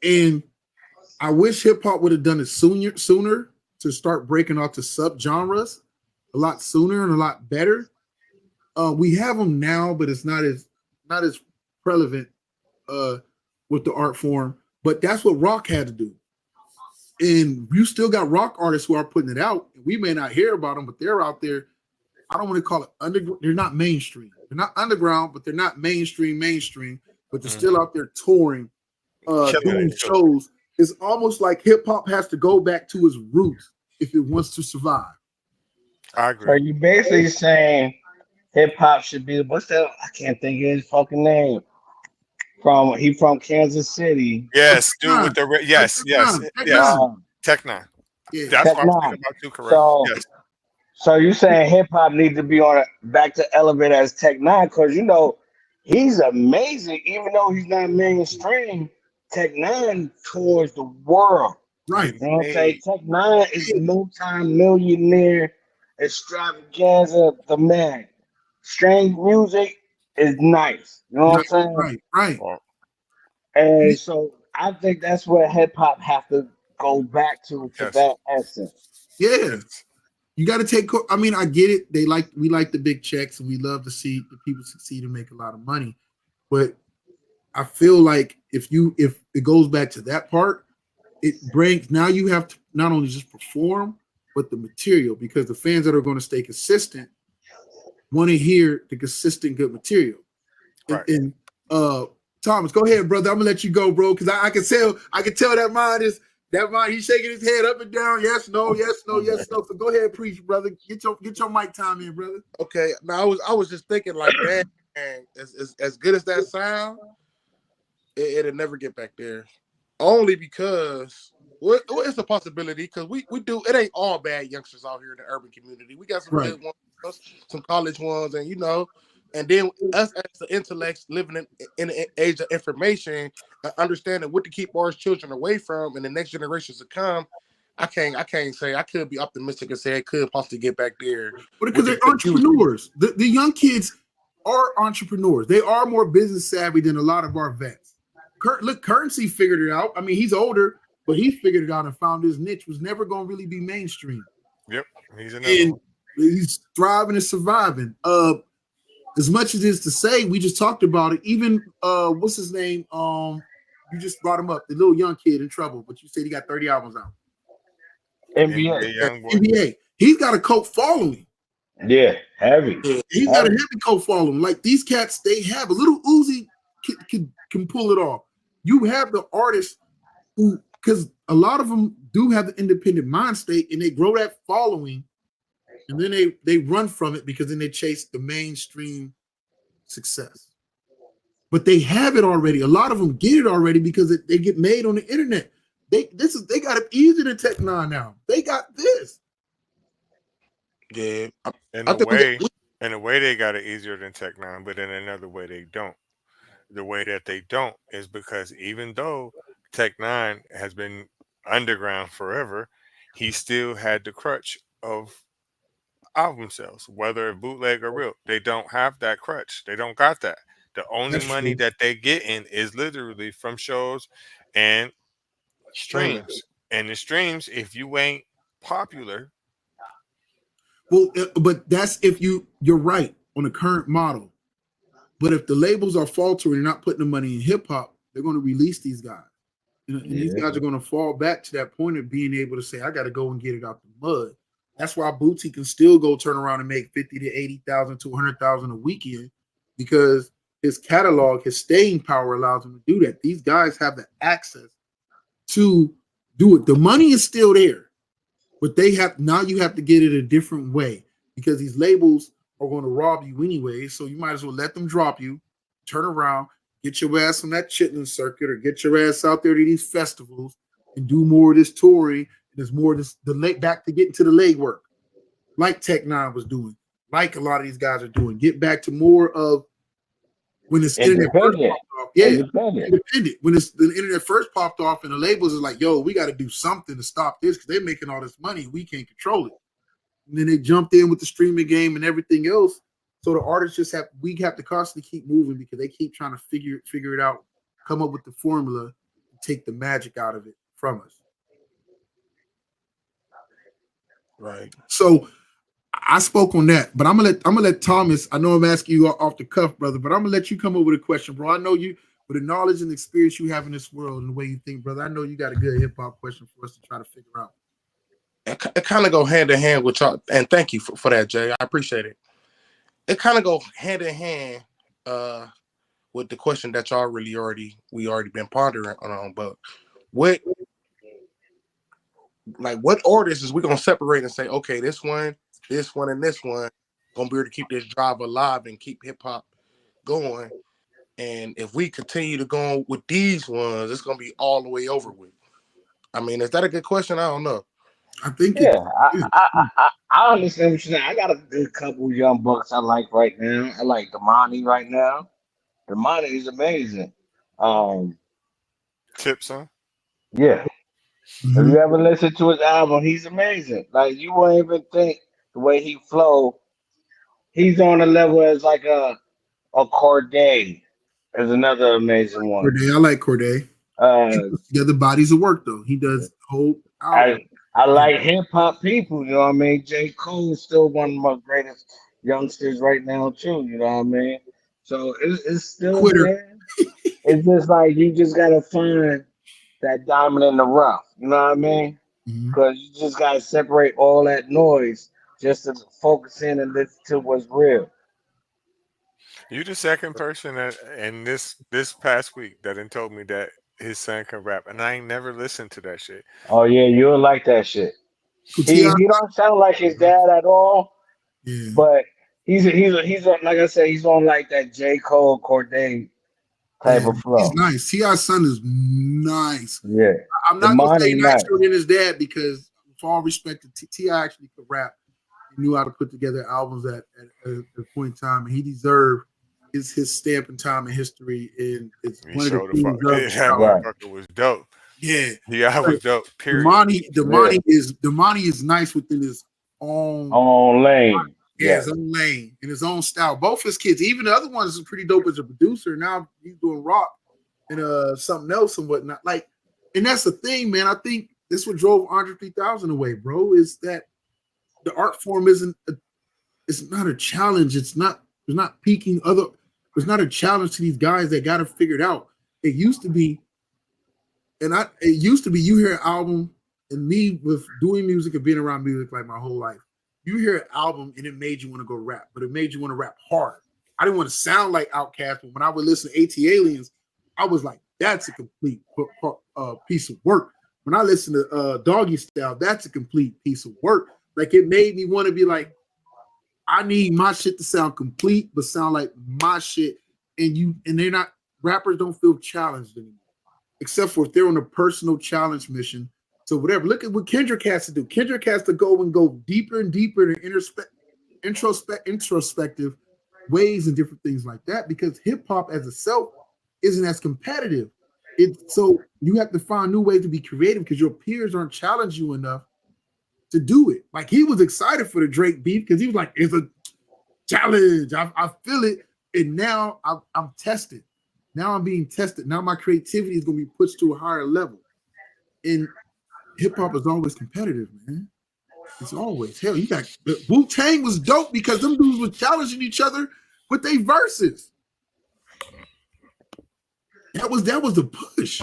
B: and I wish hip hop would have done it sooner to start breaking off to subgenres a lot sooner and a lot better. We have them now, but it's not as prevalent with the art form. But that's what rock had to do. And you still got rock artists who are putting it out. We may not hear about them, but they're out there. I don't want to call it underground. They're not mainstream. They're not underground, but they're not mainstream. But they're still out there touring, doing shows. It's almost like hip hop has to go back to its roots if it wants to survive.
E: I agree.
C: So you basically saying hip hop should be what's that? I can't think of his fucking name. He from Kansas City.
E: Yes, dude with the yes. Tech Nine.
B: Yeah.
E: That's what I'm thinking about too. Correct.
C: So,
E: yes.
C: So you saying hip hop needs to be on back to elevate as Tech Nine because he's amazing even though he's not mainstream. Tech Nine tours the world.
B: Right.
C: You know what I'm saying? Tech Nine is multi-millionaire extravaganza. The man. Strange music is nice. You know what I'm saying?
B: Right.
C: And so I think that's where hip hop have to go back to
E: Yes.
C: that essence.
B: Yeah.
E: Yes.
B: You got to take. I mean, I get it. We like the big checks, and we love to see the people succeed and make a lot of money. But I feel like if it goes back to that part, it brings now you have to not only just perform, but the material because the fans that are going to stay consistent want to hear the consistent good material.
E: Right.
B: And Thomas, go ahead, brother. I'm gonna let you go, bro, because I can tell that mind is that mind. He's shaking his head up and down. Yes, no, yes, no, yes, no. So go ahead, preach, brother. Get your mic time in, brother.
D: Okay, now I was just thinking like that, and as good as that sound, it'll never get back there. Only because it's a possibility because we do it ain't all bad youngsters out here in the urban community. We got some
B: Right.
D: good ones, some college ones, and and then us as the intellects living in an age of information and understanding what to keep our children away from and the next generations to come. I can't say I could be optimistic and say it could possibly get back there.
B: But because they're entrepreneurs. The young kids are entrepreneurs. They are more business savvy than a lot of our vets. Look, Currency figured it out. I mean, he's older, but he figured it out and found his niche was never going to really be mainstream.
E: Yep. He's another one.
B: He's thriving and surviving. As much as it is to say, we just talked about it. Even what's his name? You just brought him up, the little young kid in trouble, but you said he got 30 albums out.
C: NBA.
E: Young boy.
B: NBA. He's got a cult following.
C: Yeah, heavy.
B: He's got a heavy cult following. Like these cats, they have a little Uzi can pull it off. You have the artists who, because a lot of them do have the independent mind state, and they grow that following, and then they run from it because then they chase the mainstream success. But they have it already. A lot of them get it already because they get made on the internet. They got it easier than Tech Nine now. They got this.
D: Yeah,
E: In a way, they got it easier than Tech Nine, but in another way, they don't. The way that they don't is because even though Tech Nine has been underground forever, he still had the crutch of album sales, whether bootleg or real. They don't have that crutch. They don't got that. The only
B: That's
E: money
B: true.
E: that they get in is literally from shows and streams. And the streams, if you ain't popular,
B: Well, but that's if you're right on the current model. But if the labels are faltering and not putting the money in hip hop, they're going to release these guys. And these guys are going to fall back to that point of being able to say, I got to go and get it out the mud. That's why Bootsy can still go turn around and make 50 to 80,000 to 100,000 a weekend because his catalog, his staying power allows him to do that. These guys have the access to do it. The money is still there, but you have to get it a different way because these labels are going to rob you anyway. So you might as well let them drop you, turn around, get your ass on that chitlin circuit or get your ass out there to these festivals and do more of this touring. There's more of this back to getting to the leg work, like Tech Nine was doing, like a lot of these guys are doing. Get back to more of when this internet first popped off. Yeah, independent. When the internet first popped off and the labels is like, yo, we got to do something to stop this because they're making all this money. We can't control it. And then they jumped in with the streaming game and everything else. So the artists we have to constantly keep moving because they keep trying to figure it out, come up with the formula, and take the magic out of it from us.
D: right.
B: So I spoke on that, but I'm gonna let Thomas. I know I'm asking you off the cuff, brother, but I'm gonna let you come up with a question, bro. I know you with the knowledge and experience you have in this world and the way you think, brother. I know you got a good hip hop question for us to try to figure out.
D: It kind of go hand in hand with y'all, and thank you for that, Jay. I appreciate it. It kind of go hand in hand with the question that y'all we already been pondering on. But what artists is we gonna separate and say, okay, this one, and this one gonna be able to keep this drive alive and keep hip hop going. And if we continue to go with these ones, it's gonna be all the way over with. I mean, is that a good question? I don't know.
B: I think
C: I understand what you're saying. I got a couple young bucks I like right now. I like Damani right now. Damani is amazing.
E: Tips, huh?
C: Yeah. If you ever listen to his album, he's amazing. Like you won't even think the way he flow. He's on a level as like a Corday is another amazing one.
B: Corday, I like Corday. The other bodies of work though. He does whole album.
C: I like hip hop people. You know what I mean? J. Cole is still one of my greatest youngsters right now too. You know what I mean? So it's still
B: Quitter.
C: there. It's just like you just gotta find that diamond in the rough. You know what I mean?
B: Mhm.
C: Because you just gotta separate all that noise just to focus in and listen to what's real.
E: You the second person that in this past week that done told me that his son can rap, and I ain't never listened to that shit.
C: Oh yeah, you'll like that shit.
B: Who
C: He
B: T.I.?
C: he don't sound like his dad at all,
B: Yeah.
C: but he's like I said, he's on like that J. Cole Cordae type
B: Yeah.
C: of
B: He's
C: flow.
B: nice. T.I.'s son is nice.
C: Yeah.
B: I'm
C: The
B: not gonna say
C: money nice.
B: nicer than his dad because, with all respect to T.I. actually could rap. He knew how to put together albums at a point in time, and he deserved his stamp and time in history. And it's
E: He
B: one of the
E: showed the fuck.
B: things of
E: That
B: how,
C: Right.
E: motherfucker was dope.
B: yeah.
E: Yeah, I
B: Like,
E: was dope. Period.
C: Yeah.
B: Damani is nice within his own
C: On lane.
B: yeah,
C: Yeah.
B: his own lane and his own style. Both his kids, even the other ones, is pretty dope as a producer. Now he's doing rock and something else and whatnot. Like, and that's the thing, man. I think this what drove Andre 3000 away, bro. Is that the art form it's not a challenge. It's not peaking other. It's not a challenge to these guys that got it figured out. It used to be, you hear an album and me with doing music and being around music like my whole life. You hear an album and it made you want to go rap, but it made you want to rap hard. I didn't want to sound like Outkast, but when I would listen to AT Aliens, I was like, that's a complete piece of work. When I listen to Doggy Style, that's a complete piece of work. Like it made me want to be like, I need my shit to sound complete, but sound like my shit. And they're not rappers don't feel challenged anymore, except for if they're on a personal challenge mission. So whatever. Look at what Kendrick has to do. Kendrick has to go deeper and deeper in introspective ways and different things like that because hip hop as itself isn't as competitive. So you have to find new ways to be creative because your peers aren't challenging you enough to do it. Like he was excited for the Drake beef because he was like, it's a challenge. I feel it. And now I'm tested. Now I'm being tested. Now my creativity is going to be pushed to a higher level. And hip hop is always competitive, man. It's always hell. You got Wu-Tang was dope because them dudes were challenging each other with their verses. That was the push.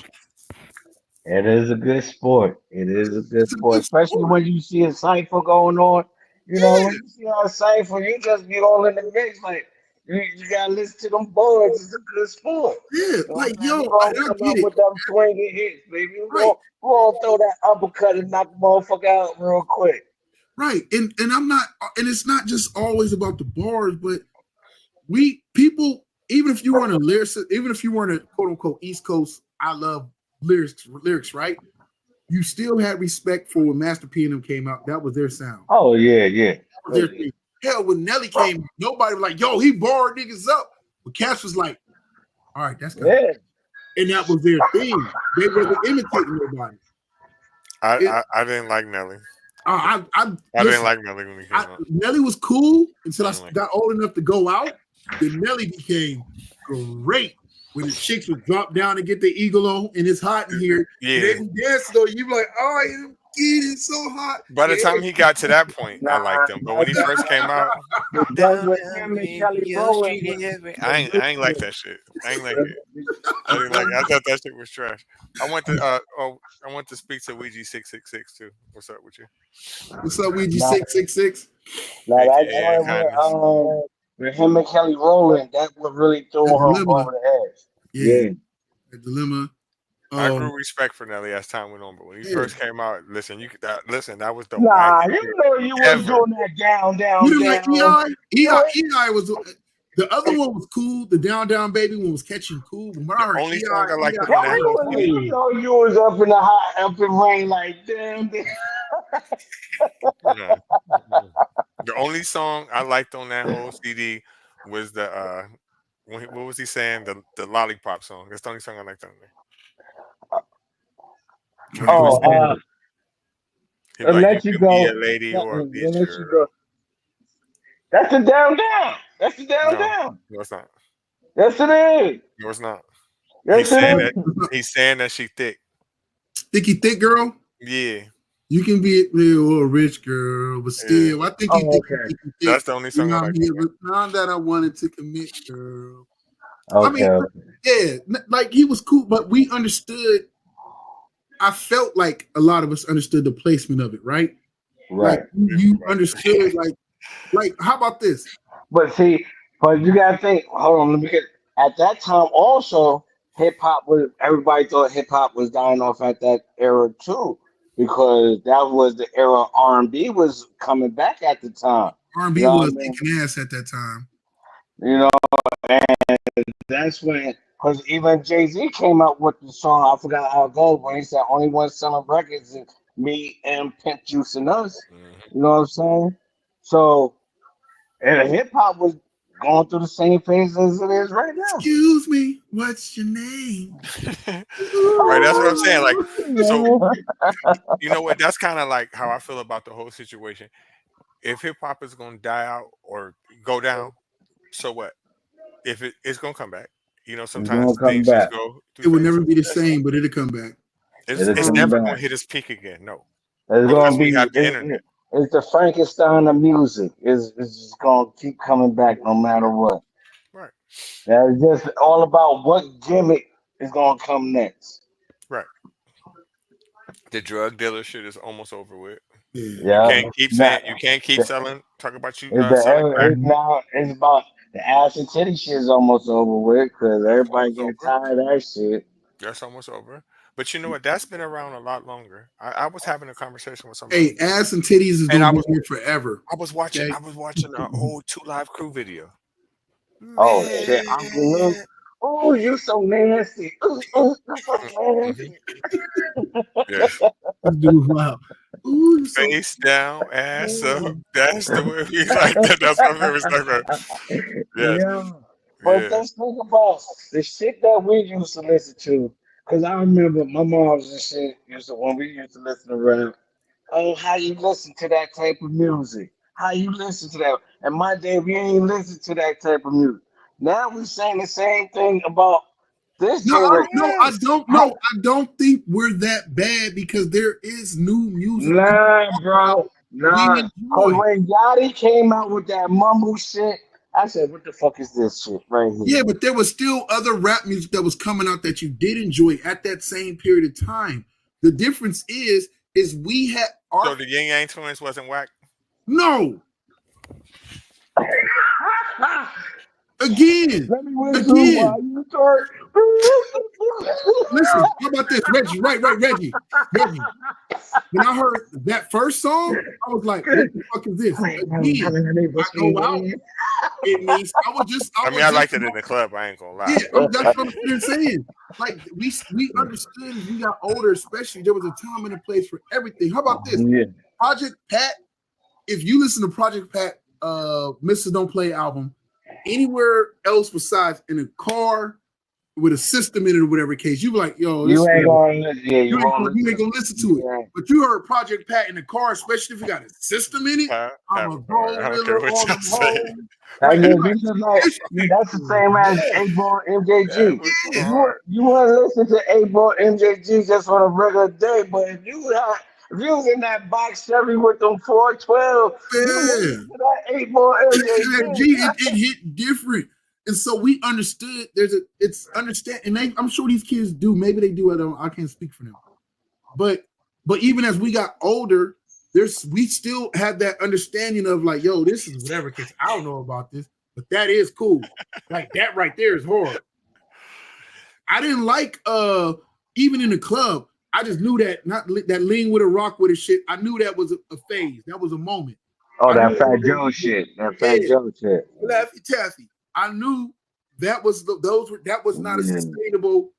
C: It is a good sport. It is a good
B: It's a
C: sport,
B: good
C: especially
B: sport.
C: when you see a cipher going on. You know,
B: Yeah,
C: when you see a cipher, you just be all in the mix. Like you gotta listen to them boys. It's a good sport.
B: yeah.
C: You know what
B: Like
C: I'm saying?
B: yo,
C: We're
B: I
C: gonna come
B: get
C: out
B: it.
C: with them swinging hits, baby.
B: Right,
C: We're gonna throw that uppercut and knock the motherfucker out real quick.
B: right. And I'm not. And it's not just always about the bars, but people. Even if you weren't a lyricist, even if you weren't a quote unquote East Coast, I love lyrics, right? You still had respect for when Master P and them came out. That was their sound.
C: Oh yeah, yeah.
B: That was their thing. Hell, when Nelly came, nobody was like, yo, he barred niggas up. But Cass was like, all right, that's kind of,
C: Yeah.
B: and that was their thing. They wasn't imitating nobody.
E: I didn't like Nelly.
B: I
E: I
B: listen,
E: didn't like Nelly when he came out.
B: Nelly was cool until I
E: I didn't like
B: got old enough to go out. Then Nelly became great when the chicks would drop down and get the eagle on, and it's hot in here.
E: Yeah.
B: And they be dancing though. You be like, oh, it's so hot.
E: By the time he got to that point, I
C: Nah,
E: liked him. But when he first came out,
C: the joint with him and Kelly Rowland
E: I ain't like that shit. I ain't like it. I didn't like it. I thought that shit was trash. I went to speak to Ouija 666 too. What's up with you?
B: What's up, Ouija 666?
C: Now that
E: AKA
C: joint
E: Kindness.
C: with him and Kelly Rowland, that would really throw
B: That
C: him
B: dilemma.
C: over the edge.
B: Yeah, the dilemma.
E: I grew respect for Nelly as time went on, but when he first came out, listen, that was the
C: Nah,
E: wackest
C: you
E: shit
C: know you was
E: ever.
C: doing that down,
B: You didn't like
C: down.
B: EI was the other one was cool. The down baby one was catching cool. But when I heard
E: only
B: EI,
E: song I liked
B: EI,
E: him on that whole CD.
C: You know you was up in the hot, up in rain like damn.
E: Yeah. The only song I liked on that whole CD was the what was he saying? The lollipop song. That's the only song I liked on there. When he was saying, he like,
C: Let
E: you
C: you
E: could be a
C: go.
E: lady or a
C: Let
E: bitch
C: you
E: girl.
C: go. That's the down. That's the down.
E: No, it's not.
C: Yes, it is.
E: No, it's not.
C: Yes, it is.
E: He's saying that she thick.
B: Think you thick, girl?
E: Yeah,
B: You can be a little rich girl, but still, I think you
C: Oh,
B: think
C: okay.
B: you thick.
E: that's the only song I like.
B: Here, but now that I wanted to commit, girl. I
C: Okay.
B: mean, yeah, like he was cool, but we understood. I felt like a lot of us understood the placement of it, right?
C: Right.
B: Like you understood, like how about this?
C: But see, but you gotta think. Hold on, let me get. At that time, also, hip hop was. Everybody thought hip hop was dying off at that era too, because that was the era R&B was coming back at the time. You
B: R&B
C: know what I
B: was
C: mean?
B: kicking ass at that time.
C: You know, and that's when, because even Jay Z came out with the song. I forgot how it goes when he said, "Only one selling records is me and Pimp Juice and us."
E: Mhm.
C: You know what I'm saying? So, and hip hop was going through the same phase as it is right now.
B: Excuse me, what's your name?
E: Right, that's what I'm saying. Like, so
C: Oh,
E: you know what? That's kind of like how I feel about the whole situation. If hip hop is gonna die out or go down, so what? If it's gonna come back. You know,
C: it's gonna
E: sometimes
C: come
E: things just
C: back.
E: go through
B: It would
E: phases.
B: never
E: So
B: be the
E: that's,
B: same, but it'll come back.
C: It'll
E: it's
C: come
E: never
C: back.
E: gonna hit its peak again. No,
C: It's
E: unless
C: gonna
E: we
C: be.
E: have the internet.
C: It's the Frankenstein of music. It's just gonna keep coming back no matter what.
E: Right,
C: That's just all about what gimmick is gonna come next.
E: right. The drug dealer shit is almost over with.
B: Yeah.
E: You
C: Yeah.
E: can't keep
C: Now,
E: saying you can't keep
C: the,
E: selling. Talk about you
C: it's
E: selling crack.
C: now it's about the ass and titty shit is almost over with because
E: That's
C: everybody
E: almost
C: getting
E: over.
C: tired of that shit.
E: That's almost over. But you know what? That's been around a lot longer. I was having a conversation with somebody,
B: Hey, ass and titties is
E: and
B: gonna be here forever. Okay.
E: I was watching an old Two Live Crew video.
C: Oh
E: Man,
C: shit, Uncle Luke. Oh, you so nasty. Ooh, ooh, you so
E: hmm
C: nasty.
E: yes,
B: This dude, wow. Ooh, you're so
E: face down, ass up. That's the way we like that. That's my favorite stuff. Right? Yes,
C: Yeah. But
E: yeah.
C: let's think about the shit that we used to listen to. Cause I remember my mom's and shit used to when we used to listen to rap. Oh, how you listen to that type of music? How you listen to that? In my day, we ain't listen to that type of music. Now we saying the same thing about this
B: no,
C: generation.
B: no, I
E: Yes.
B: don't know. I don't think we're that bad because there is new music we
C: Nah,
B: talk about,
C: bro.
B: we
C: Nah. Cause
B: enjoy.
C: when Yachty came out with that mumble shit, I said, what the fuck is this shit right here?
B: Yeah, but there was still other rap music that was coming out that you did enjoy at that same period of time. The difference is we had
E: So
B: our
E: the Yin Yang Twins wasn't whack.
B: no again,
C: Let me whistle
B: again.
C: while you talk.
B: Listen, how about this, Reggie? Right, Reggie. When I heard that first song, I was like, "What the fuck is this?" Again, I go out. It means I
E: I mean,
B: was
E: I
B: just
E: liked it in the club. I ain't gonna
B: yeah.
E: lie.
B: That's what I'm sitting saying. Like we understood as we got older, especially there was a time and a place for everything. How about this?
C: Yeah.
B: Project Pat. If you listen to Project Pat, Mr. Don't Play album, anywhere else besides in a car with a system in it or whatever case, you be like, yo, this
C: You ain't
B: whatever.
C: gonna listen. Yeah, you won't
B: You ain't
C: listen.
B: gonna listen to it.
C: Yeah.
B: But you heard Project Pat in the car, especially if you got a system in it.
E: Pat,
B: I'm
E: Pat
B: a
E: McCoy.
B: gold
E: I don't care
B: wheeler
E: what
B: on
E: y'all
B: the
E: say.
B: road.
C: Like,
B: Like you
C: this
B: like
C: is like
B: this shit,
C: that's the same as
B: yeah,
C: A-Ball
E: That
C: MJG.
E: was
B: yeah,
E: hard.
C: You want to listen to A-Ball MJG just on a regular day, but if you was in that box Chevy with them 412, you
B: yeah.
C: listen to that 8-Ball MJG.
B: It hit different. And so we understood it's understand and I'm sure these kids do. Maybe they do. I can't speak for them. But even as we got older, we still had that understanding of like, yo, this is whatever case. I don't know about this, but that is cool. Like that right there is hard. I didn't like even in the club. I just knew that not that lean with a rock with a shit. I knew that was a phase. That was a moment.
C: Oh,
B: I knew
C: that
B: that
C: Fat
B: was
C: Joe shit. That Fat
B: yeah,
C: Joe shit.
B: Laffy Taffy. I knew that was that was not a
C: Yeah.
B: sustainable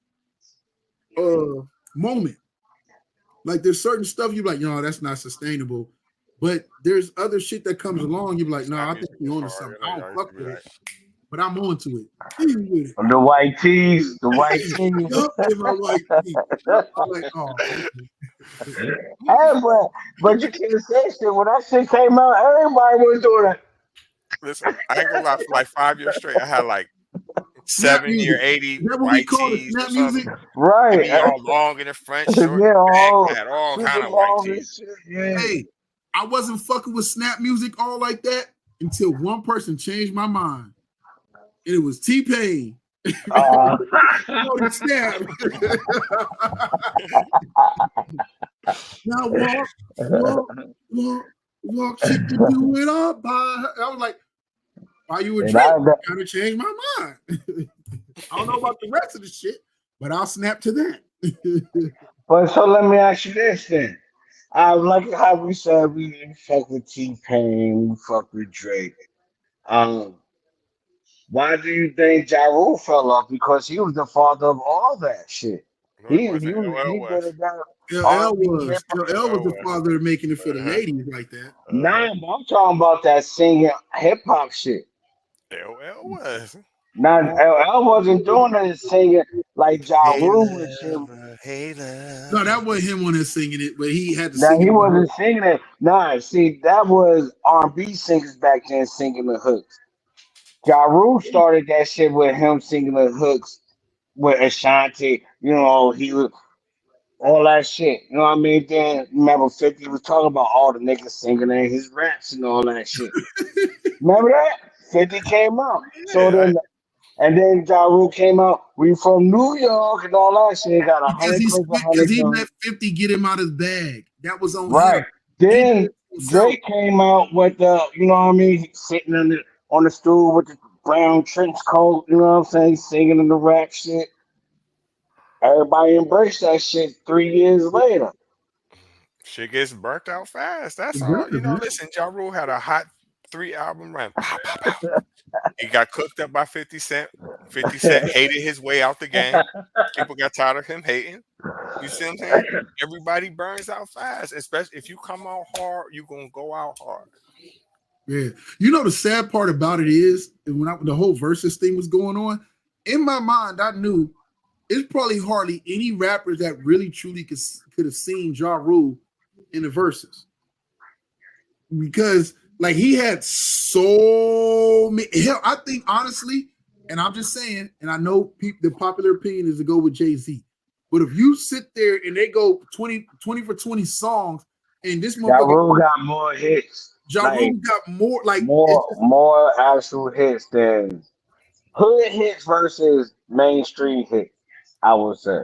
B: moment. Like there's certain stuff you're like, no, that's not sustainable. But there's other shit that comes along. You're like, no,
E: That
B: I think
E: music
B: you're
E: was
B: onto
E: hard.
B: something.
E: You know,
B: I don't
E: y'all used to
B: fuck
E: be
B: with it,
E: like,
B: but I'm onto it. Hit me with it.
C: The white tees. The white
B: Yeah,
C: tees.
B: yup, in my white tee. I'm like, oh,
C: Hey, but you can't say shit. When that shit came out, everybody was doing it.
E: listen, I ain't gonna lie. For like 5 years straight, I had like
B: Snap
E: 70 or
B: music.
E: 80
B: Is that what we
E: white
B: call it?
E: tees or
B: Snap
E: something.
B: music?
E: They
C: Right.
E: be all long in the front, short
C: Yeah,
E: in the back.
C: all
E: I had all
C: super
E: kind of white
C: long and
E: tees.
C: shit. Yeah.
B: Hey, I wasn't fucking with snap music all like that until one person changed my mind. And it was T-Pain.
C: Uh,
B: Oh, the snap. Now walk, she can do it all by her. I was like, while you were
C: and
B: drinking, kind of changed my mind. I don't know about the rest of the shit, but I'll snap to that.
C: but so let me ask you this then. I like how we said we fuck with T Pain, we fuck with Drake. Um, why do you think Ja Rule fell off? Because he was the father of all that shit.
E: No, it
C: He
E: wasn't.
C: was
E: LL
C: he did
E: was.
C: it down
B: LL
C: R&B hip
B: was
C: hop.
B: LL was
E: LL
B: the
E: was.
B: father of making it for the
E: Uh-huh.
B: ladies like that.
C: Nah, but I'm talking about that singing hip hop shit.
E: LL was.
C: Now I wasn't doing it singing like Ja
E: Hey
C: Rule and shit.
E: lover, hey
B: No, that
E: lover.
B: wasn't him on there singing it, but he had to
C: Now
B: sing
C: he
B: it on her.
C: wasn't singing it. Nah, see that was R&B singers back then singing the hooks. Ja Rule started that shit with him singing the hooks with Ashanti. You know, he was all that shit. You know what I mean? Then remember 50 was talking about all the niggas singing in his raps and all that shit. Remember that? 50 came out. So
E: Yeah,
C: then and then Ja Rule came out, we from New York and all that shit. Got a
B: Because
C: hundred
B: he
C: plays, a
B: because
C: hundred
B: he
C: songs.
B: let 50 get him out his bag. That was on him.
C: Right.
B: He did
C: Then
B: it himself.
C: Drake came out with the, you know what I mean, sitting on the stool with the brown trench coat, you know what I'm saying, singing in the rap shit. Everybody embraced that shit 3 years later.
E: shit gets burnt out fast. That's
B: It
E: all.
B: does,
E: You know,
B: man.
E: listen, Ja Rule had a hot 3 album run. Pow, pow, pow. He got cooked up by 50 Cent. 50 Cent hated his way out the game. People got tired of him hating. You see what I'm saying? Everybody burns out fast, especially if you come out hard, you're gonna go out hard.
B: Yeah. You know the sad part about it is when the whole versus thing was going on, in my mind, I knew it's probably hardly any rappers that really truly could have seen Ja Rule in the verses. Because like he had so many hell, I think honestly, and I'm just saying, and I know the popular opinion is to go with Jay-Z. But if you sit there and they go 20 for 20 songs, and this
C: Ja
B: motherfucker
C: Rule got more hits,
B: Ja
C: like
B: Rule got more like it's just
C: more actual hits than hood hits versus mainstream hits, I would say.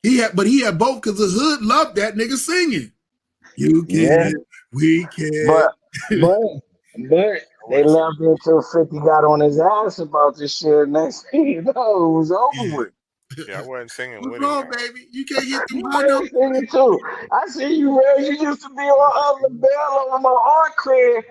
B: he had both because the hood loved that nigga singing. You
C: Yeah.
B: can, we can.
C: But but but they
E: What?
C: left it until 50 got on his ass about this shit. Next thing you know, it was over with.
E: Yeah, I wasn't singing
B: What's
E: with him
B: wrong,
E: though.
B: baby? You can't hit them
C: You
B: high notes.
C: ready singing too. I see you ready. You used to be on the bell on my art clear.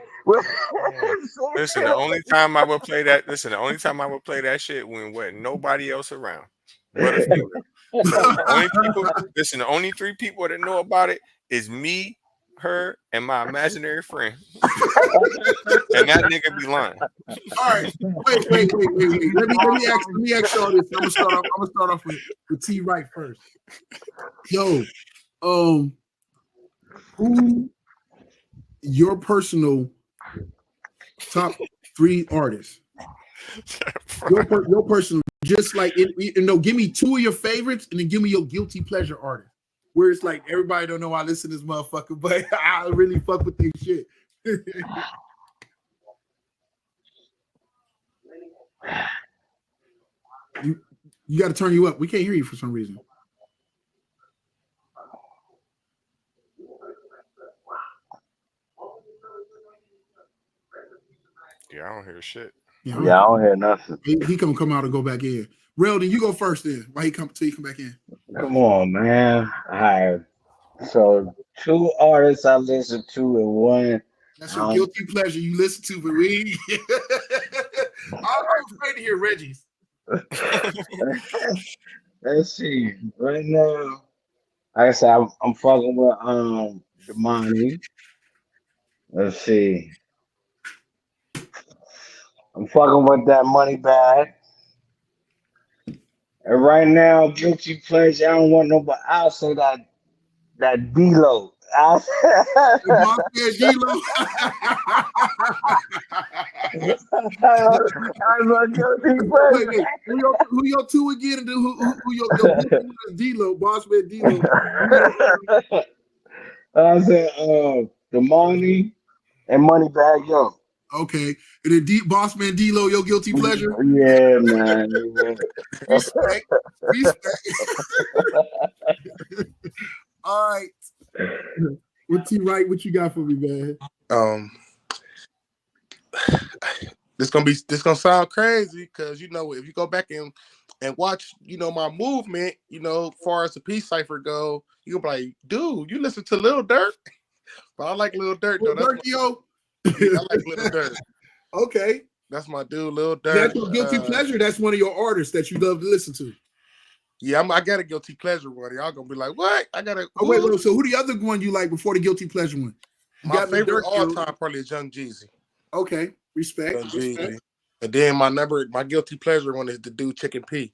E: Yeah. Listen, the only time I would play that, listen, the only time I would play that shit when wasn't nobody else around, but a few. So the only people, listen, the only three people that know about it is me, her, and my imaginary friend, and that nigga be lying.
B: All right. Wait. Let me ask y'all this. I'm gonna start off with T Right first. Yo, who your personal top three artists? Your personal, just like no, give me two of your favorites and then give me your guilty pleasure artist. Where it's like everybody don't know I listen to this motherfucker, but I really fuck with this shit. you got to turn you up. We can't hear you for some reason.
E: Yeah, I don't hear shit.
B: Yeah,
C: Yeah, I don't hear nothing.
B: he come out and go back in. Real, you go first then. Why he come till you come back in?
C: Come on, man. All right. So two artists I listen to and one.
B: That's your guilty pleasure you listen to, but we. I'm afraid to hear Reggie's.
C: Let's see. Right now, like I said, I'm fucking with Damani. Let's see. I'm fucking with that money bag. And right now, guilty pleasure. I don't want nobody. I'll say that D-Lo.
B: Boss Man D-Lo.
C: I'm a guilty
B: Wait. Who your two again? And who your guilty one is D-Lo, Boss Man D-Lo.
C: I said, the money and money bag, yo.
B: Okay. And then Boss Man D-Lo, your guilty pleasure?
C: Yeah, man.
B: Respect. All right. What T-Right, what you got for me, man?
D: This gonna sound crazy because if you go back and watch, my movement, far as the peace cipher go, you'll be like, dude, you listen to Lil Durk? But I like Lil Durk though. I like Lil Durk.
B: Okay.
D: That's my dude, Lil Durk.
B: That's your guilty pleasure. That's one of your artists that you love to listen to.
D: Yeah, I got a guilty pleasure one. Y'all gonna be like, what? I got a.
B: Oh wait. So who the other one you like before the guilty pleasure one?
D: My favorite all time probably is Young Jeezy.
B: Okay, respect.
D: Jeezy. And then my guilty pleasure one is the dude Chicken P.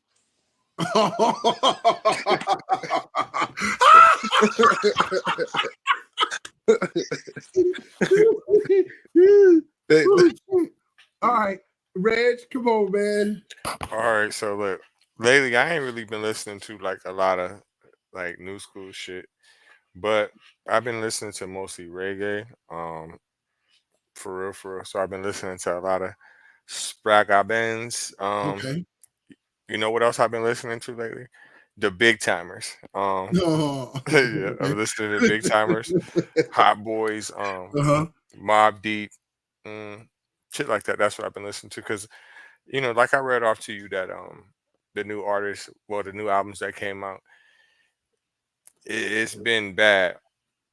B: All right, Reg, come on, man.
E: All right, so look, lately I ain't really been listening to like a lot of like new school shit, but I've been listening to mostly reggae. For real. So I've been listening to a lot of Sprague Benz.
B: Okay.
E: You know what else I've been listening to lately? The Big Timers.
B: Oh.
E: Yeah, I'm listening to Big Timers, Hot Boys, Mobb Deep, shit like that. That's what I've been listening to because, like I read off to you that the new artists, the new albums that came out, it's been bad.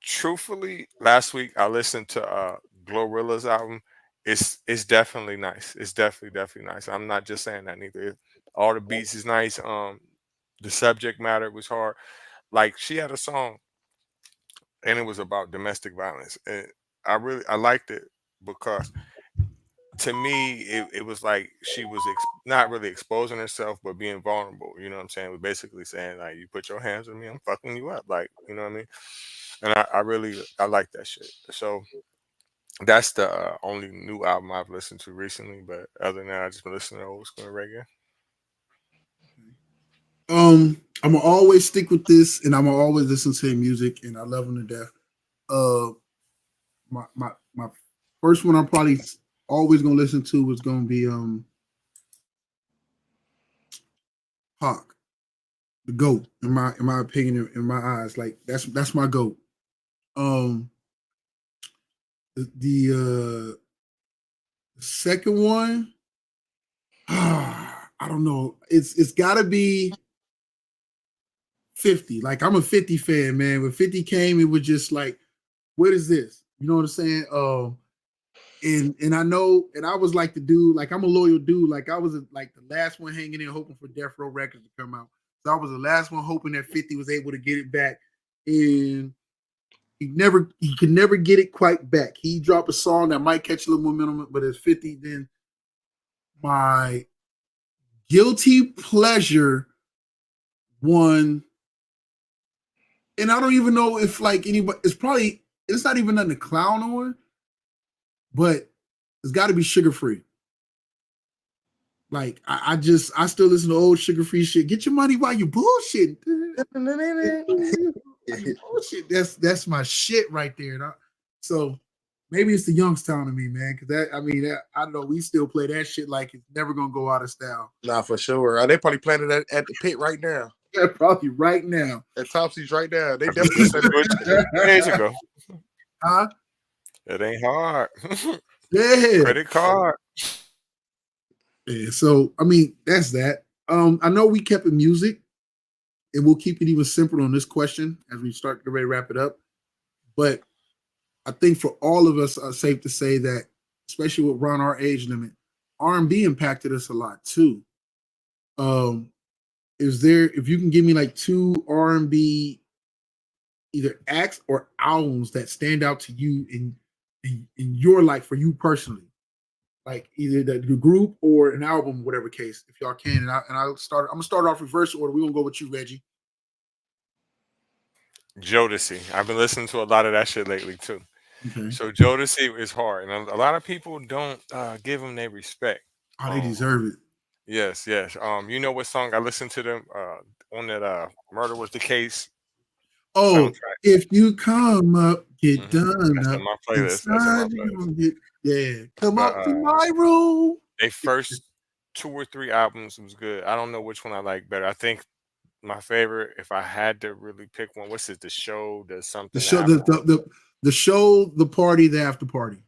E: Truthfully, last week I listened to Glorilla's album. It's definitely nice. It's definitely nice. I'm not just saying that neither. All the beats is nice. The subject matter was hard. Like she had a song, and it was about domestic violence. And I liked it because to me it was like she was not really exposing herself, but being vulnerable. You know what I'm saying? We're basically saying like, you put your hands on me, I'm fucking you up. Like, you know what I mean? And I like that shit. So that's the only new album I've listened to recently. But other than that, I just been listening to old school reggae.
B: I'm gonna always stick with this, and I'm gonna always listen to music, and I love them to death. My first one I'm probably always gonna listen to was gonna be Hawk, the GOAT, in my opinion, in my eyes. Like that's my GOAT. The second one, I don't know. It's gotta be 50. Like I'm a 50 fan, man. When 50 came, it was just like, what is this? You know what I'm saying? And I know, and I was like the dude, like I'm a loyal dude. Like I was like the last one hanging in, hoping for Death Row Records to come out. So I was the last one hoping that 50 was able to get it back. And he could never get it quite back. He dropped a song that might catch a little momentum, but it's 50. Then my guilty pleasure one, and I don't even know if like anybody, it's not even nothing to clown on, but it's got to be Sugar Free. Like I still listen to old Sugar Free shit. Get your money while you bullshit. Bullshit. That's my shit right there. So maybe it's the Youngstown in me, man. Because I know we still play that shit like it's never gonna go out of style.
D: Nah, for sure. They probably playing it at the pit right now.
B: Yeah, probably right now.
D: At Topsy's right now. They definitely said
E: it 2 days ago.
B: Huh?
E: It ain't hard.
B: Yeah.
E: Credit card.
B: Yeah. So that's that. I know we kept the music, and we'll keep it even simpler on this question as we start to wrap it up. But I think for all of us, it's safe to say that, especially with around our age limit, R&B impacted us a lot too. If you can give me like 2 R&B either acts or albums that stand out to you in your life, for you personally, like either the group or an album, whatever case, if y'all can. I'm gonna start off reverse order. We're gonna go with you, Reggie.
E: Jodeci. I've been listening to a lot of that shit lately too.
B: Okay.
E: So Jodeci is hard, and a lot of people don't give them their respect.
B: Oh, they
E: Um,
B: deserve it.
E: yes, yes. You know what song I listened to them on that Murder Was the Case
B: Oh,
E: soundtrack.
B: if you come up, get
E: Hmm.
B: done
E: That's
B: up
E: in my playlist. That's in my
B: inside, you
E: playlist.
B: gonna get come
E: But
B: up to my room.
E: they first two or three albums was good. I don't know which one I like better. I think my favorite, if I had to really pick one, what's it? The show, the
B: The
E: something, the
B: show,
E: after.
B: the show, the party, the after party.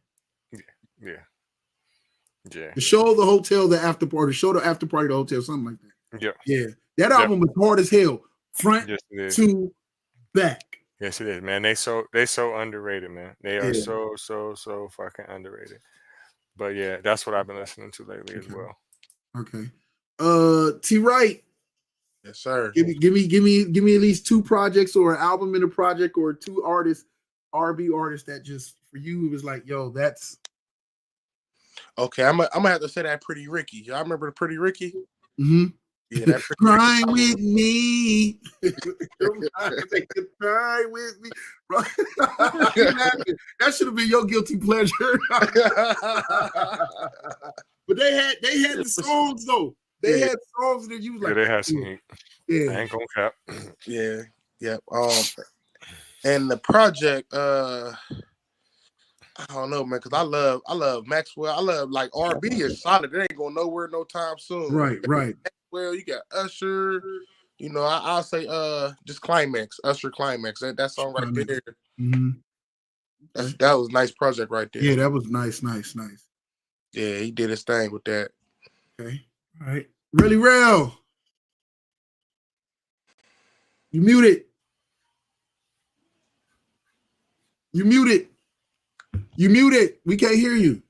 E: Yeah, yeah, yeah,
B: The show, the hotel, the after party. Show, the after party, the hotel, something like that.
E: yeah,
B: Yeah, that
E: yeah.
B: album was hard as hell, front
E: Yes, it is.
B: to back.
E: Yes, it is, man. They so underrated, man. They are
B: Yeah.
E: so fucking underrated. But yeah, that's what I've been listening to lately as
B: Okay.
E: well.
B: Okay. T. Wright,
D: Yes, sir.
B: give me at least two projects or an album in a project or two artists, R&B artists that just for you it was like, yo, that's
D: Okay, I'm gonna have to say that Pretty Ricky. Y'all remember the Pretty Ricky?
B: mm-hmm.
D: Yeah, that Pretty
B: Cry
D: Ricky.
B: with me. Cry with me. That should have been your guilty pleasure. But they had the songs though. They had songs that you was like,
E: Yeah, they had some heat. I
B: yeah.
E: ain't gonna cap.
D: Yeah. And the project, I don't know, man, because I love Maxwell. I love like R&B is solid. It ain't going nowhere no time soon.
B: Right.
D: Maxwell, you got Usher. You know, I'll say just Climax, Usher Climax. That song right there.
B: Mm-hmm.
D: That was a nice project right there.
B: Yeah, that was nice.
D: Yeah, he did his thing with that.
B: Okay. All right. Really real. You muted. You muted. We can't hear you.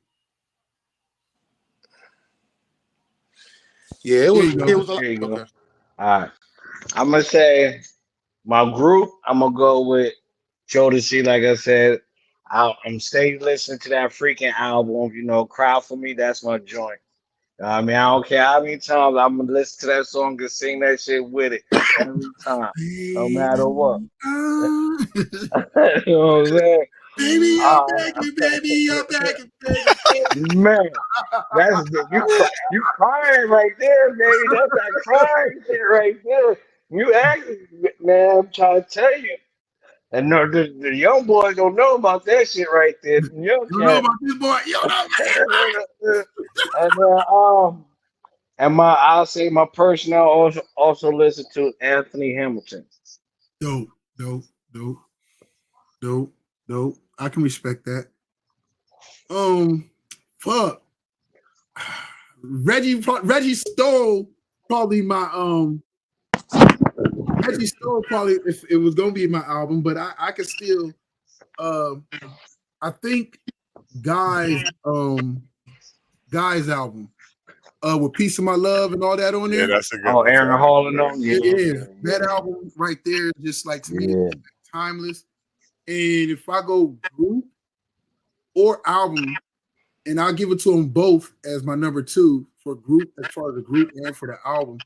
D: Yeah, it was.
B: There you
C: There you go.
D: Okay.
C: All right. I'm gonna say my group. I'm gonna go with Jodeci. Like I said, I'm staying listening to that freaking album. You know, Cry for Me. That's my joint. I mean, I don't care how many times I'm gonna listen to that song and sing that shit with it every time, no matter what. You know what I'm saying?
B: Baby, I'm begging, baby, I'm begging,
C: Man, you crying right there, baby. That's that crying shit right there. You acting, man. I'm trying to tell you. And no, the young boys don't know about that shit right there. The young
B: You know
C: cat.
B: about this boy? Yo,
C: And I'll say my person I also listen to Anthony Hamilton.
B: dope. I can respect that. Fuck. Reggie stole probably my Reggie stole probably if it was gonna be my album, but I could still I think Guy's album with Piece of My Love and all that on there.
E: Yeah, that's a good
C: Oh,
E: one.
C: Aaron Hall and them.
B: Yeah, that album right there, just like to me, timeless. And if I go group or album, and I'll give it to them both as my number two for group, as far as the group and for the album.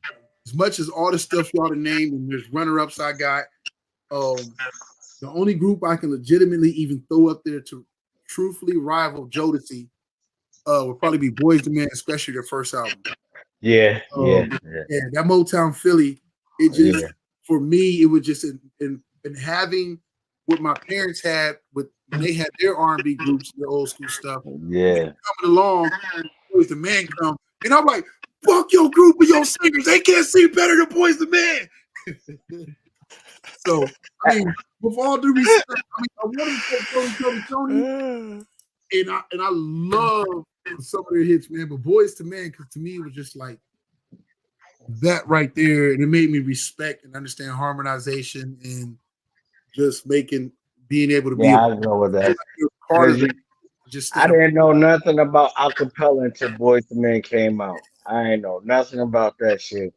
B: As much as all the stuff y'all to name and there's runner-ups I got, the only group I can legitimately even throw up there to truthfully rival Jodeci would probably be Boyz II Men, especially their first album.
C: Yeah.
B: That Motown Philly, it just for me, it was just in having what my parents had with when they had their R&B groups, their old school stuff.
C: Yeah.
B: Coming along, Boyz II Men come, and I'm like, fuck your group of your singers. They can't sing better than Boyz II Men. So, I mean, with all due respect, I wanted to say Tony, and I love some of their hits, man. But Boyz II Men, because to me, it was just like that right there, and it made me respect and understand harmonization and just being able to be
C: I know what that.
B: part of it.
C: I didn't know nothing about acapella until Boyz II Men came out. I ain't know nothing about that shit.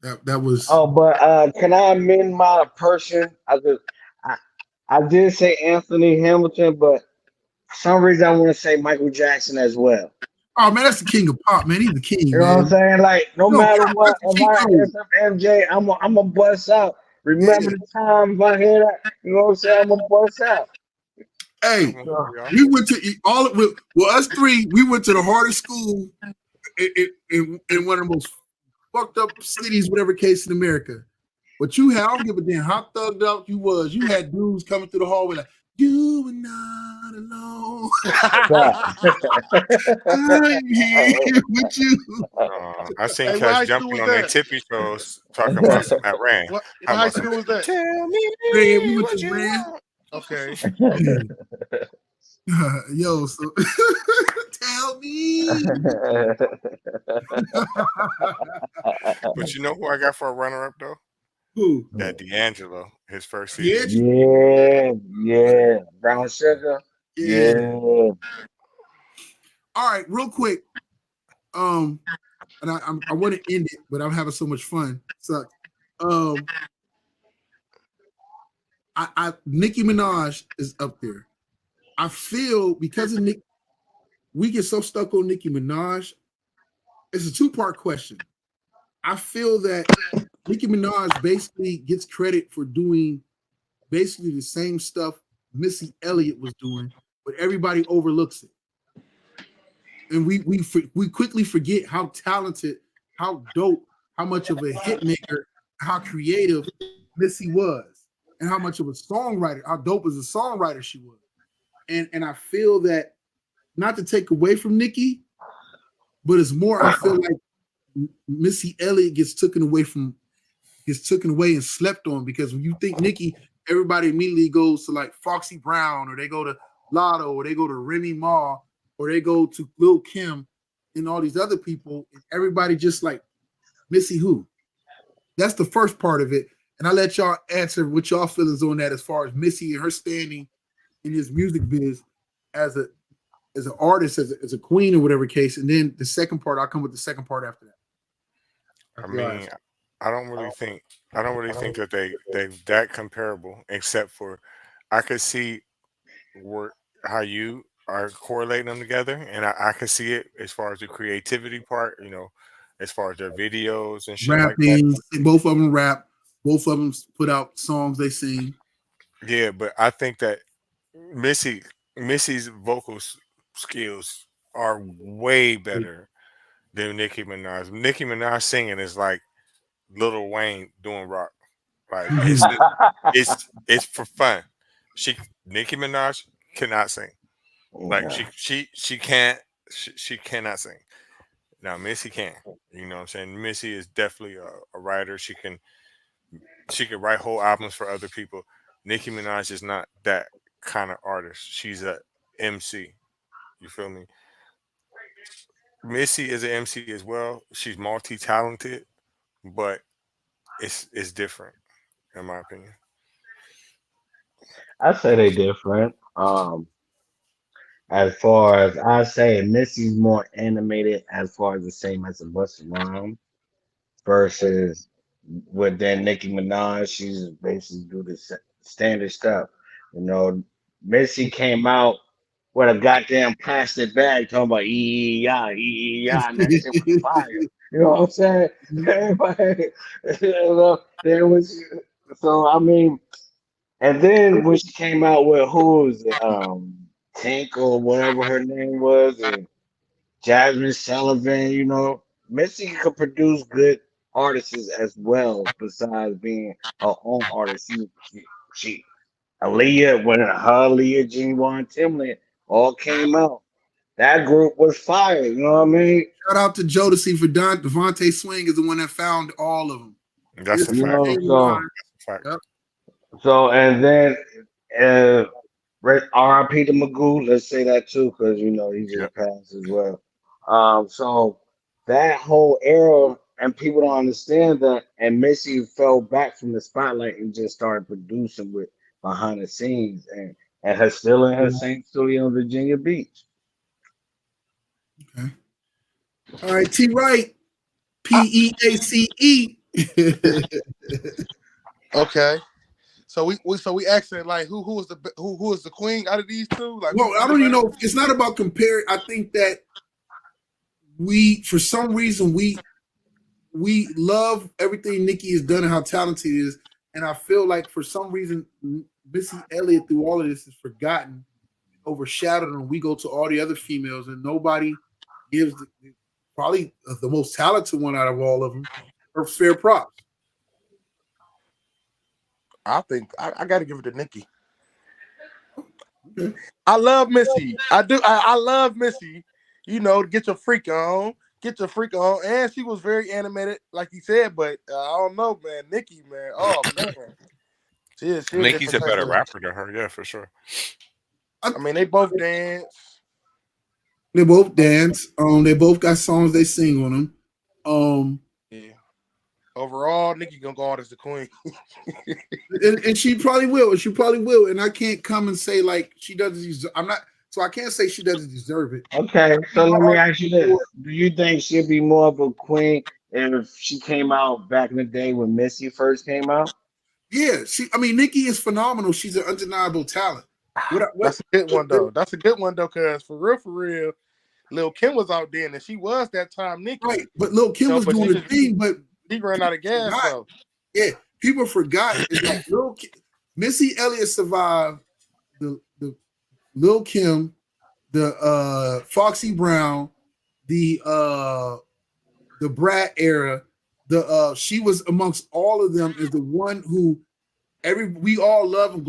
B: That was.
C: Oh, but can I amend my person? I did say Anthony Hamilton, but for some reason I want to say Michael Jackson as well.
B: Oh man, that's the king of pop, man. He's the king.
C: You know what I'm saying? Like no matter what, if I'm MJ, I'm a bust out. remember the time if I hear that, you know what I'm saying? I'm gonna bust out.
B: Hey,
E: Come on,
C: So,
E: y'all.
B: we went to us three. We went to the hardest school in one of the most fucked up cities, whatever case in America. But you had, I don't give a damn how thugged out you was. You had dudes coming through the hallway like, "You were not alone. I'm here with you."
E: I seen
D: Hey, what
E: cats
D: high school
E: jumping
D: was
E: on their
D: that?
E: tippy toes talking about some Iran.
D: What
E: How
D: high
E: about some
D: school was that?
E: tell me
B: Man, we went
E: what
B: to
E: you
B: Rand.
E: want?
D: Okay.
B: Yo, so tell me.
E: But you know who I got for a runner up though?
B: Who?
E: That D'Angelo, his first CD.
B: Yeah,
C: yeah. Brown sugar.
B: yeah.
C: Yeah.
B: All right, real quick. And I want to end it, but I'm having so much fun. Sucks. Nicki Minaj is up there. I feel because of Nick, we get so stuck on Nicki Minaj. It's a two-part question. I feel that Nicki Minaj basically gets credit for doing basically the same stuff Missy Elliott was doing, but everybody overlooks it. And we quickly forget how talented, how dope, how much of a hit maker, how creative Missy was, and how much of a songwriter, how dope as a songwriter she was. And I feel that, not to take away from Nicki, but it's more, I feel like Missy Elliott gets taken away and slept on, because when you think Nicki, everybody immediately goes to like Foxy Brown, or they go to Lotto, or they go to Remy Ma, or they go to Lil Kim and all these other people, and everybody just like, Missy who? That's the first part of it. And I let y'all answer what y'all feelings on that as far as Missy and her standing in this music biz as an artist, as a queen, or whatever case. And then the second part, I'll come with the second part after that.
E: I mean, I don't really think that they that comparable, except for I could see where how you are correlating them together, and I can see it as far as the creativity part, as far as their videos and shit like that.
B: Rapping, both of them rap, both of them put out songs they sing.
E: Yeah, but I think that Missy's skills are way better than Nicki Minaj. Nicki Minaj singing is like Lil Wayne doing rock. Like it's for fun. Nicki Minaj cannot sing. Like she can't she cannot sing. Now Missy can. You know what I'm saying? Missy is definitely a writer. She can write whole albums for other people. Nicki Minaj is not that kind of artist. She's a MC. You feel me? Missy is an MC as well. She's multi-talented, but it's different in my opinion.
C: I say they different. As far as I say, Missy's more animated as far as the same as a Busta Rhymes versus with then Nicki Minaj, she's basically do the standard stuff. You know, Missy came out with a goddamn plastic bag talking about yeah, and that shit was fire. You know what I'm saying? Everybody, there was so I mean, and then when she came out with who was it, Tank or whatever her name was, and Jasmine Sullivan, Missy could produce good artists as well, besides being her own artist. She Aaliyah, when her Aaliyah, G1, Timlin all came out. That group was fire, you know what I mean?
B: Shout out to Jodeci for Devontae Swing is the one that found all of them.
E: That's a
C: You
E: fact.
C: know,
E: Fact.
B: Yep.
C: and then R.I.P. to Magoo. Let's say that too, because he
E: Yep.
C: just passed as well. So that whole era, and people don't understand that. And Missy fell back from the spotlight and just started producing with behind the scenes, and her still in her same studio in Virginia Beach.
B: Okay. All right, T. Wright, PEACE.
D: Okay. So we asking like who was the queen out of these two? Like,
B: Well, I don't even know. It's not about comparing. I think that for some reason, we love everything Nicki has done and how talented he is. And I feel like for some reason, Missy Elliott through all of this is forgotten, overshadowed, and we go to all the other females, and nobody gives probably the most talented one out of all of them her fair props.
D: I think I got to give it to Nikki.
B: Okay.
D: I love Missy. I do. I love Missy. You know, get your freak on. And she was very animated, like you said. But I don't know, man. Nikki, man. Oh man, she
E: Nikki's a better rapper than her, yeah, for sure.
D: I mean, they both dance.
B: They both dance. They both got songs they sing on them.
D: Yeah. Overall, Nikki gonna go out as the queen.
B: and she probably will. She probably will. And I can't come and say like she doesn't. I'm not. So I can't say she doesn't deserve it.
C: Okay, so let me ask you this: do you think she'd be more of a queen if she came out back in the day when Missy first came out?
B: Yeah, Nikki is phenomenal. She's an undeniable talent.
D: That's a good one though. That's a good one though, cause for real, Lil' Kim was out there and she was that time Nikki.
B: Right, but Lil' Kim was doing the thing, but
D: he ran out of gas though.
B: Yeah, people forgot is that Missy Elliott survived the Lil' Kim, the Foxy Brown, the Brat era. She was amongst all of them as the one who we all love and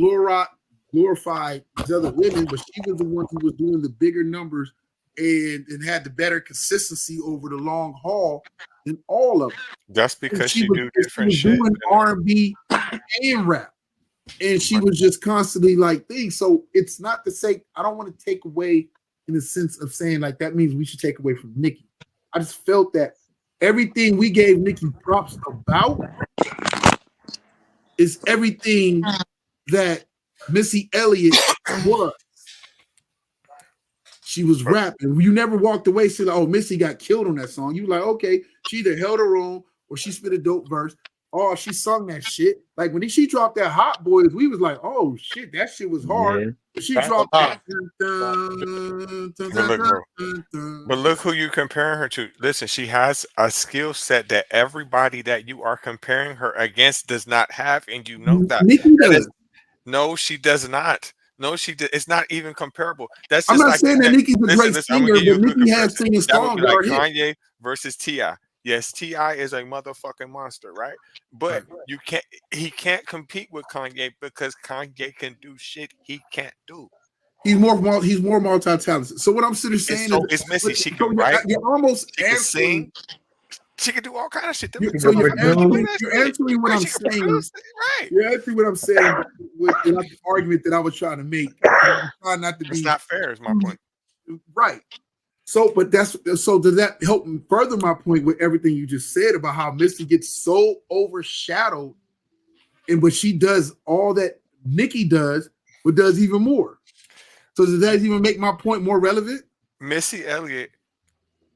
B: glorified these other women, but she was the one who was doing the bigger numbers and had the better consistency over the long haul than all of them.
E: That's because she knew different shit.
B: Doing R&B and rap. And she was just constantly like things. So it's not to say I don't want to take away in the sense of saying like that means we should take away from Nikki. I just felt that everything we gave Nikki props about is everything that Missy Elliott was. She was rapping. You never walked away saying, like, oh, Missy got killed on that song. You were like, okay, she either held her own or she spit a dope verse. Oh, she sung that shit. Like when she dropped that Hot Boys, we was like, oh shit, that shit was hard. Yeah. She dropped that.
E: But look who you comparing her to. Listen, she has a skill set that everybody that you are comparing her against does not have, and you know that.
B: Nikki does.
E: No, she does not. No, she did. It's not even comparable. That's
B: just
E: I'm not
B: saying that Nicki's a great singer, but Nikki has singing songs.
E: Like Kanye versus T.I. Yes, T.I. is a motherfucking monster, right? But he can't compete with Kanye because Kanye can do shit he can't do.
B: He's more multi-talented. So what I'm sitting saying
E: is Missy. She can write.
B: You're almost
E: she can sing. She can do all kind of shit.
B: You're answering what I'm saying.
E: Right.
B: You're answering what I'm saying with the argument that I was trying to make.
E: It's not fair, is my point.
B: Right. So does that help further my point with everything you just said about how Missy gets so overshadowed, but she does all that Nikki does, but does even more. So does that even make my point more relevant?
E: Missy Elliott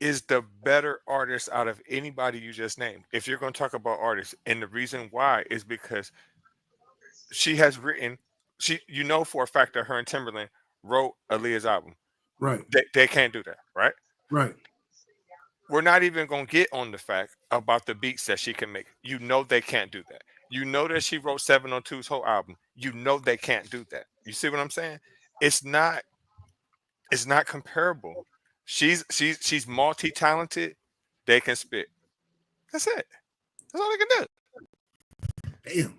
E: is the better artist out of anybody you just named. If you're going to talk about artists, and the reason why is because she has written. You know for a fact that her and Timberland wrote Aaliyah's album.
B: Right.
E: They can't do that, right?
B: Right.
E: We're not even going to get on the fact about the beats that she can make. You know they can't do that. You know that she wrote 702's whole album. You know they can't do that. You see what I'm saying? It's not comparable. She's multi-talented. They can spit. That's it. That's all they can
C: do.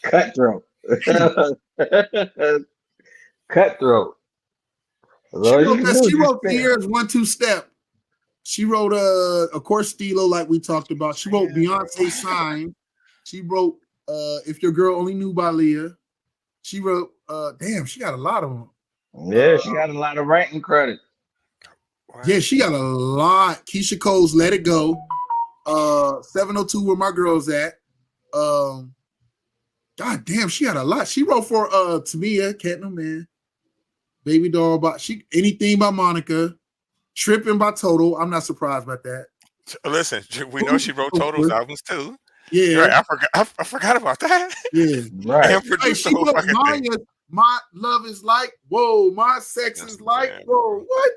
C: Cutthroat. Cutthroat.
B: She wrote Sierra's 1-2 Step. She wrote of course Stilo, like we talked about. She wrote Beyonce Sign. She wrote If Your Girl Only Knew by Leah. She wrote she got a lot of them.
C: Yeah, she got a lot of writing credit.
B: Yeah, she got a lot. Keisha Cole's Let It Go. 702 Where My Girl's At. God damn, she had a lot. She wrote for Tamia, Cat No Man, Baby Doll Anything by Monica, Tripping by Toto. I'm not surprised about that.
E: Listen, we know she wrote Toto's albums too.
B: Yeah,
E: right, I forgot about that.
B: Yeah,
C: right.
B: And produced she wrote Maya's My Love Is Like, whoa, My Sex Is Like, whoa, what?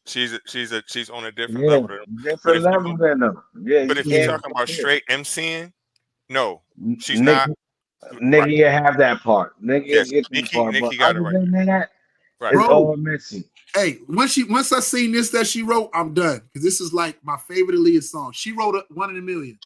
E: She's on a different level.
C: Different level than them. Yeah,
E: but if you're talking about straight MCing, No, she's
C: Nick,
E: not.
C: Nigga,
E: Right.
C: you have that part. Nigga, you
E: Yes,
C: get that
E: Nikki.
C: part. But
E: Nikki got it
C: other
E: right.
C: than that,
E: Right.
C: it's
B: Bro.
C: all Missy.
B: Hey, once I seen this that she wrote, I'm done because this is like my favorite Aaliyah song. She wrote One in a Million.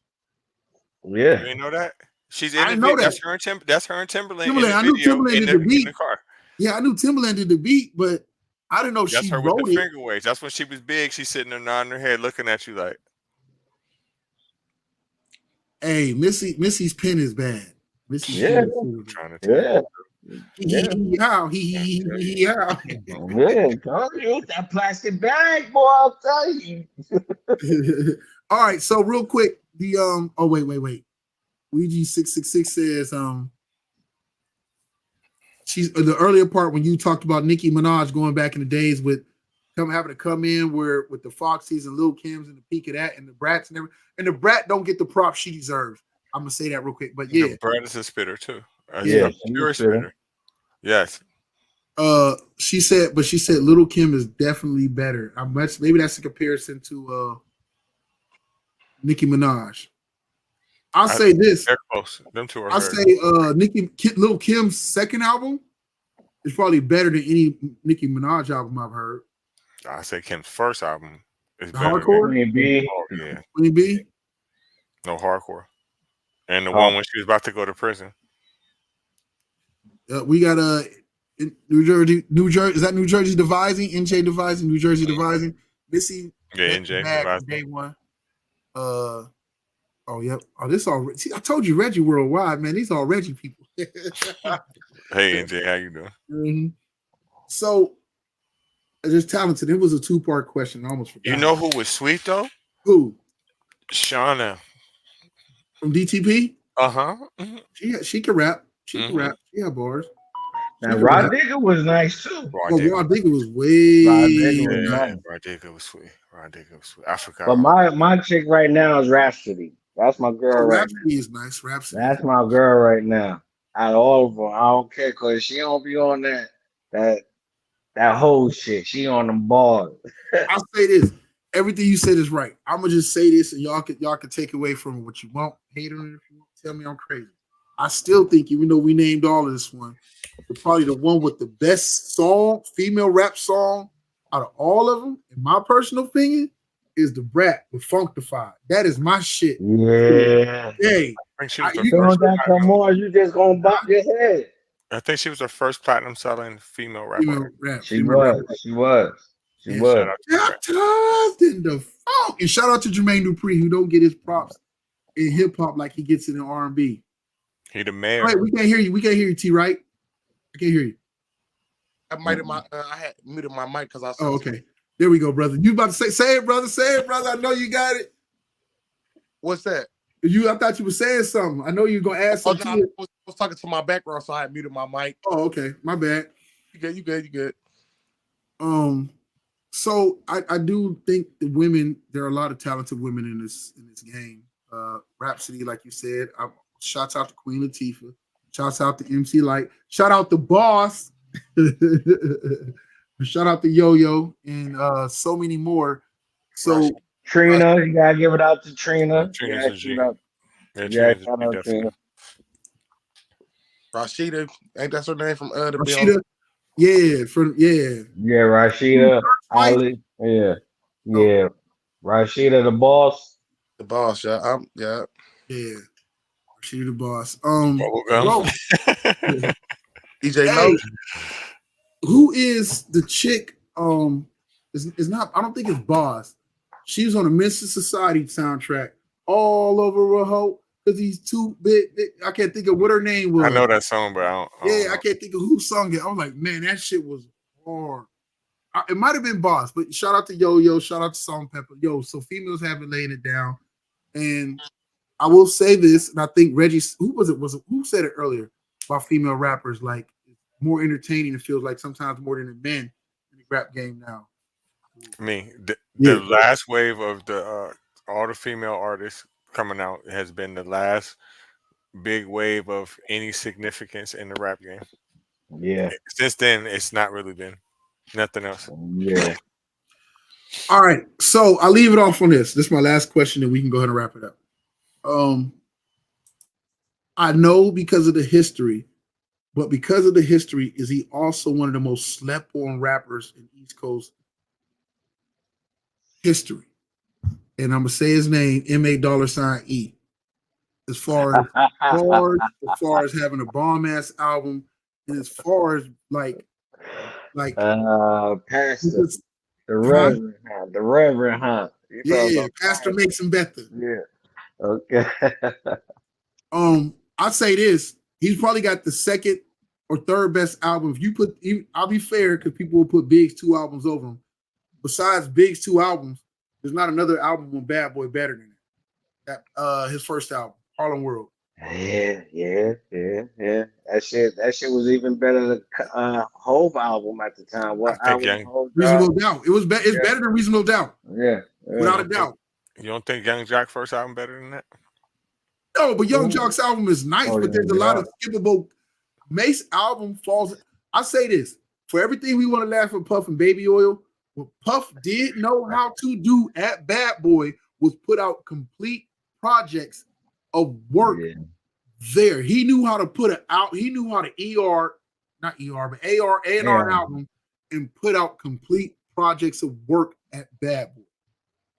C: Yeah.
E: You didn't know that? She's in
B: I
E: the
B: know
E: video.
B: that.
E: That's her and Timberland in
B: Timberland,
E: the
B: I knew
E: video
B: Timberland
E: in
B: did the
E: in
B: beat.
E: the car.
B: Yeah, I knew Timberland did the beat, but I didn't know
E: That's
B: she
E: her with the
B: wrote it.
E: finger waves. That's when she was big. She's sitting there nodding her head, looking at you like.
B: Hey, Missy's pen is bad. Missy's
C: Yeah.
B: pen is
E: I'm trying to tell
C: Yeah.
B: you. How? How?
C: Yeah. Tell you that plastic bag, boy. I'll tell you.
B: All right, so real quick, the oh wait. Ouija 666 says she's the earlier part when you talked about Nicki Minaj going back in the days with having to come in where with the Foxies and Lil Kim's and the peak of that and the Brats and everything. And the Brat don't get the prop she deserves. I'm gonna say that real quick, but yeah,
E: The Brad is a spitter too.
C: Yeah,
E: Pure spitter. Yes.
B: she said Little Kim is definitely better. Maybe that's a comparison to Nicki Minaj. I'll say this.
E: They're close. Them two are.
B: I'll say Lil Kim's second album is probably better than any Nicki Minaj album I've heard.
E: I say Kim's first album is
B: The
E: better.
B: hardcore?
C: Queen B.
E: Yeah.
B: Queen B?
E: No hardcore. And the one when she was about to go to prison.
B: We got New Jersey. Is that New Jersey devising? NJ devising, New Jersey devising. Missy.
E: Yeah, NJ devising.
B: Day one. Oh yep. Oh, this all. See, I told you Reggie worldwide, man. These all Reggie people.
E: Hey NJ, how you doing?
B: Mm-hmm. So, just talented. It was a 2-part question. I almost forgot.
E: You know who was sweet though?
B: Who?
E: Shauna
B: from DTP.
E: Mm-hmm.
B: She can rap. She can rap. She had bars.
C: Now Rod Digger was nice too.
B: Rod Digger was way.
E: Rod Digger was sweet. Rod Digger was sweet. I forgot.
C: But my chick right now is Rhapsody. That's my girl right now.
B: Rhapsody is nice. Rhapsody.
C: That's my girl right now. Out of all of them, I don't care because she don't be on that whole shit. She on them bars.
B: I'll say this. Everything you said is right. I'm gonna just say this, and y'all can take away from what you want. Hate on it if you want. Tell me I'm crazy. I still think, even though we named all of this one, probably the one with the best song, female rap song out of all of them, in my personal opinion, is the Brat with Funkdafied. That is my shit.
C: Yeah.
B: Hey,
C: you just gonna bop your head.
E: I think she was the first platinum selling female rapper.
C: She was.
B: Baptized in the funk. And shout out to Jermaine Dupri, who don't get his props in hip hop like he gets it in R&B.
E: He the mayor.
B: Wait, we can't hear you, T. Right? I can't hear you.
D: I had muted my mic because I saw.
B: Oh, okay. There we go, brother. You about to say it, brother. Say it, brother. I know you got it.
D: What's that?
B: I thought you were saying something. I know you were gonna add something.
D: I was talking to my background, so I had muted my mic.
B: Oh, okay. My bad.
D: You good.
B: So I do think the women, there are a lot of talented women in this game. Rhapsody, like you said. Shouts out to Queen Latifah. Shouts out to MC Light. Shout out to Boss. Shout out to Yo-Yo and so many more. So
C: Trina, you gotta give it out to Trina.
E: Trina's a G.
C: Shout out Trina.
D: Rashida, ain't that her name from the
B: Rashida?
C: Yeah, Rashida. Ali. Yeah. Rashida, the boss.
D: The boss, yeah.
B: Rashida the boss.
D: DJ Mo.
B: Who is the chick? Is not. I don't think it's Boss. She was on a Mystery Society soundtrack all over her hoe because he's too big. I can't think of what her name was.
E: I know that song, but I
B: can't think of who sung it. I was like, man, that shit was hard. It might have been Boss, but shout out to Yo-Yo, shout out to Salt Pepper. So females haven't laid it down. And I will say this, and I think Reggie, who said it earlier about female rappers, like more entertaining, it feels like sometimes more than the men in the rap game now.
E: Me. The last wave of the all the female artists coming out has been the last big wave of any significance in the rap game.
C: Yeah.
E: Since then, it's not really been nothing else.
C: Yeah.
B: All right. So I'll leave it off on this. This is my last question, and we can go ahead and wrap it up. I know because of the history, but because of the history, is he also one of the most slept on rappers in East Coast history? And I'm gonna say his name, M.A. $E. As far as having a bomb ass album, and as far as like
C: Pastor,
B: just,
C: the
B: huh?
C: Reverend, the Reverend, huh? You talking
B: Yeah,
C: about
B: Pastor
C: Pastor?
B: makes him better.
C: Yeah. Okay.
B: I'd say this. He's probably got the second or third best album. If you put, I'll be fair because people will put Big's 2 albums over him. Besides Big's 2 albums, there's not another album on Bad Boy better than that. His first album, Harlem World.
C: Yeah. That shit was even better than Hove album at the time.
E: I
C: What
E: think
C: album
E: Young.
C: Hove
B: Reasonable
C: dropped?
B: Doubt. It's
C: Yeah,
B: better than Reasonable Doubt,
C: yeah,
E: You
C: yeah.
B: without a
E: don't think
B: doubt.
E: Young Jock first album better than that?
B: No, but Young
C: Ooh.
B: Jock's album is nice,
C: Oh
B: but there's a
C: yeah,
B: lot
C: yeah.
B: of skippable. Mace album falls. I say this for everything we want to laugh at Puff and Baby Oil. What Puff did know how to do at Bad Boy was put out complete projects of work
C: Yeah.
B: there. He knew how to put it out. He knew how to not ER, but AR, A&R
C: Yeah.
B: album and put out complete projects of work at Bad Boy.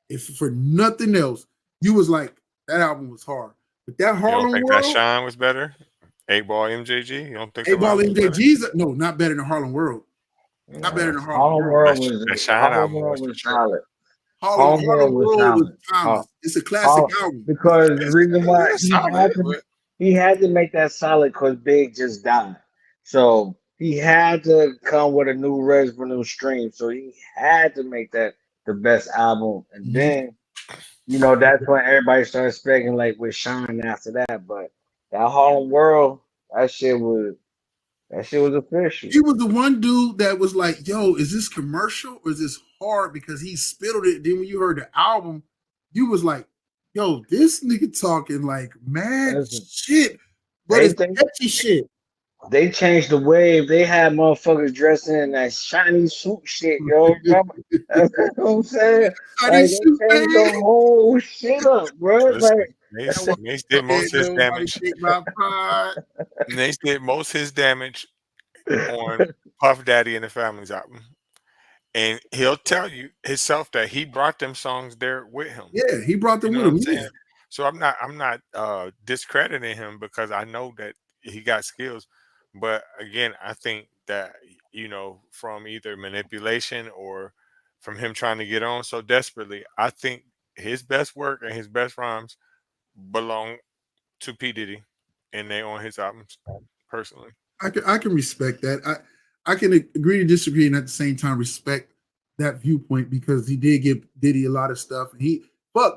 B: If for nothing else, you was like, that album was hard. But that
E: You don't
B: Harlem
E: think that
B: World,
E: Shine was better? 8 Ball MJG? You don't think
B: A
E: them
B: Ball
E: albums better?
B: MJG's, no, not better than Harlem World. Not better
C: Yeah.
B: than Harlem
C: Harlem
B: World.
C: World was
E: That Shine
C: Harlem
E: album
C: World
E: was for
C: was
E: sure.
C: solid.
B: Harlem
C: Harlem World was
B: World was
C: solid.
B: timeless. It's a classic
C: Harlem,
B: album.
C: because the reason why
E: It's solid, but
C: he had to make that solid because Big just died. So he had to come with a new revenue stream. So he had to make that the best album. And
B: Mhm.
C: then, that's when everybody started speaking like with Shine after that. But that Harlem World, that shit was official.
B: He was the one dude that was like, yo, is this commercial or is this hard? Because he spittled it. Then when you heard the album, you was like, yo, this nigga talking like mad
C: Listen,
B: shit, but
C: they
B: it's
C: think
B: catchy shit.
C: they changed the wave. They had motherfuckers dressing in that shiny suit shit, yo. Remember? That's what I'm saying.
B: Honey
C: Like they
B: shoot,
C: changed the
B: man.
C: whole shit up, bro.
E: listen,
C: Like
B: That was,
E: Mace did most of his
B: nobody
E: damage.
B: take my pride.
E: Mace did most of his damage on Puff Daddy and the Family's album. And he'll tell you himself that he brought them songs there with him.
B: Yeah, he brought them
E: You know
B: with
E: what I'm
B: him.
E: saying? So I'm not discrediting him because I know that he got skills. But again, I think that from either manipulation or from him trying to get on so desperately, I think his best work and his best rhymes belong to P. Diddy and they on his albums personally.
B: I can respect that. I can agree to disagree and at the same time respect that viewpoint because he did give Diddy a lot of stuff. And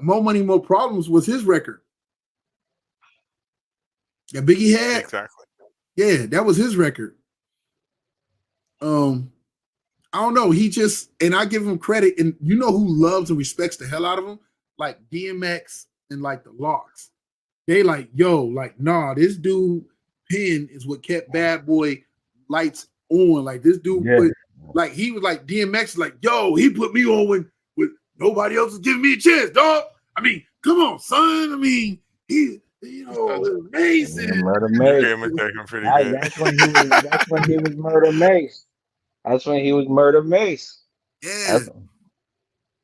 B: More Money, More Problems was his record. That Biggie had.
E: Exactly.
B: Yeah, that was his record. I don't know. And I give him credit. And you know who loves and respects the hell out of him? Like DMX and like the Locks. They like, yo, like, nah, this dude pen is what kept Bad Boy lights on. Like this dude he was like DMX, like, yo, he put me on when nobody else was giving me a chance, dog. I mean, come on, son. I mean, he, amazing.
C: Murder
E: You
C: Mace.
E: can imitate him pretty good.
C: That's when he was Murder Mace. That's when he was Murder Mace.
B: Yeah.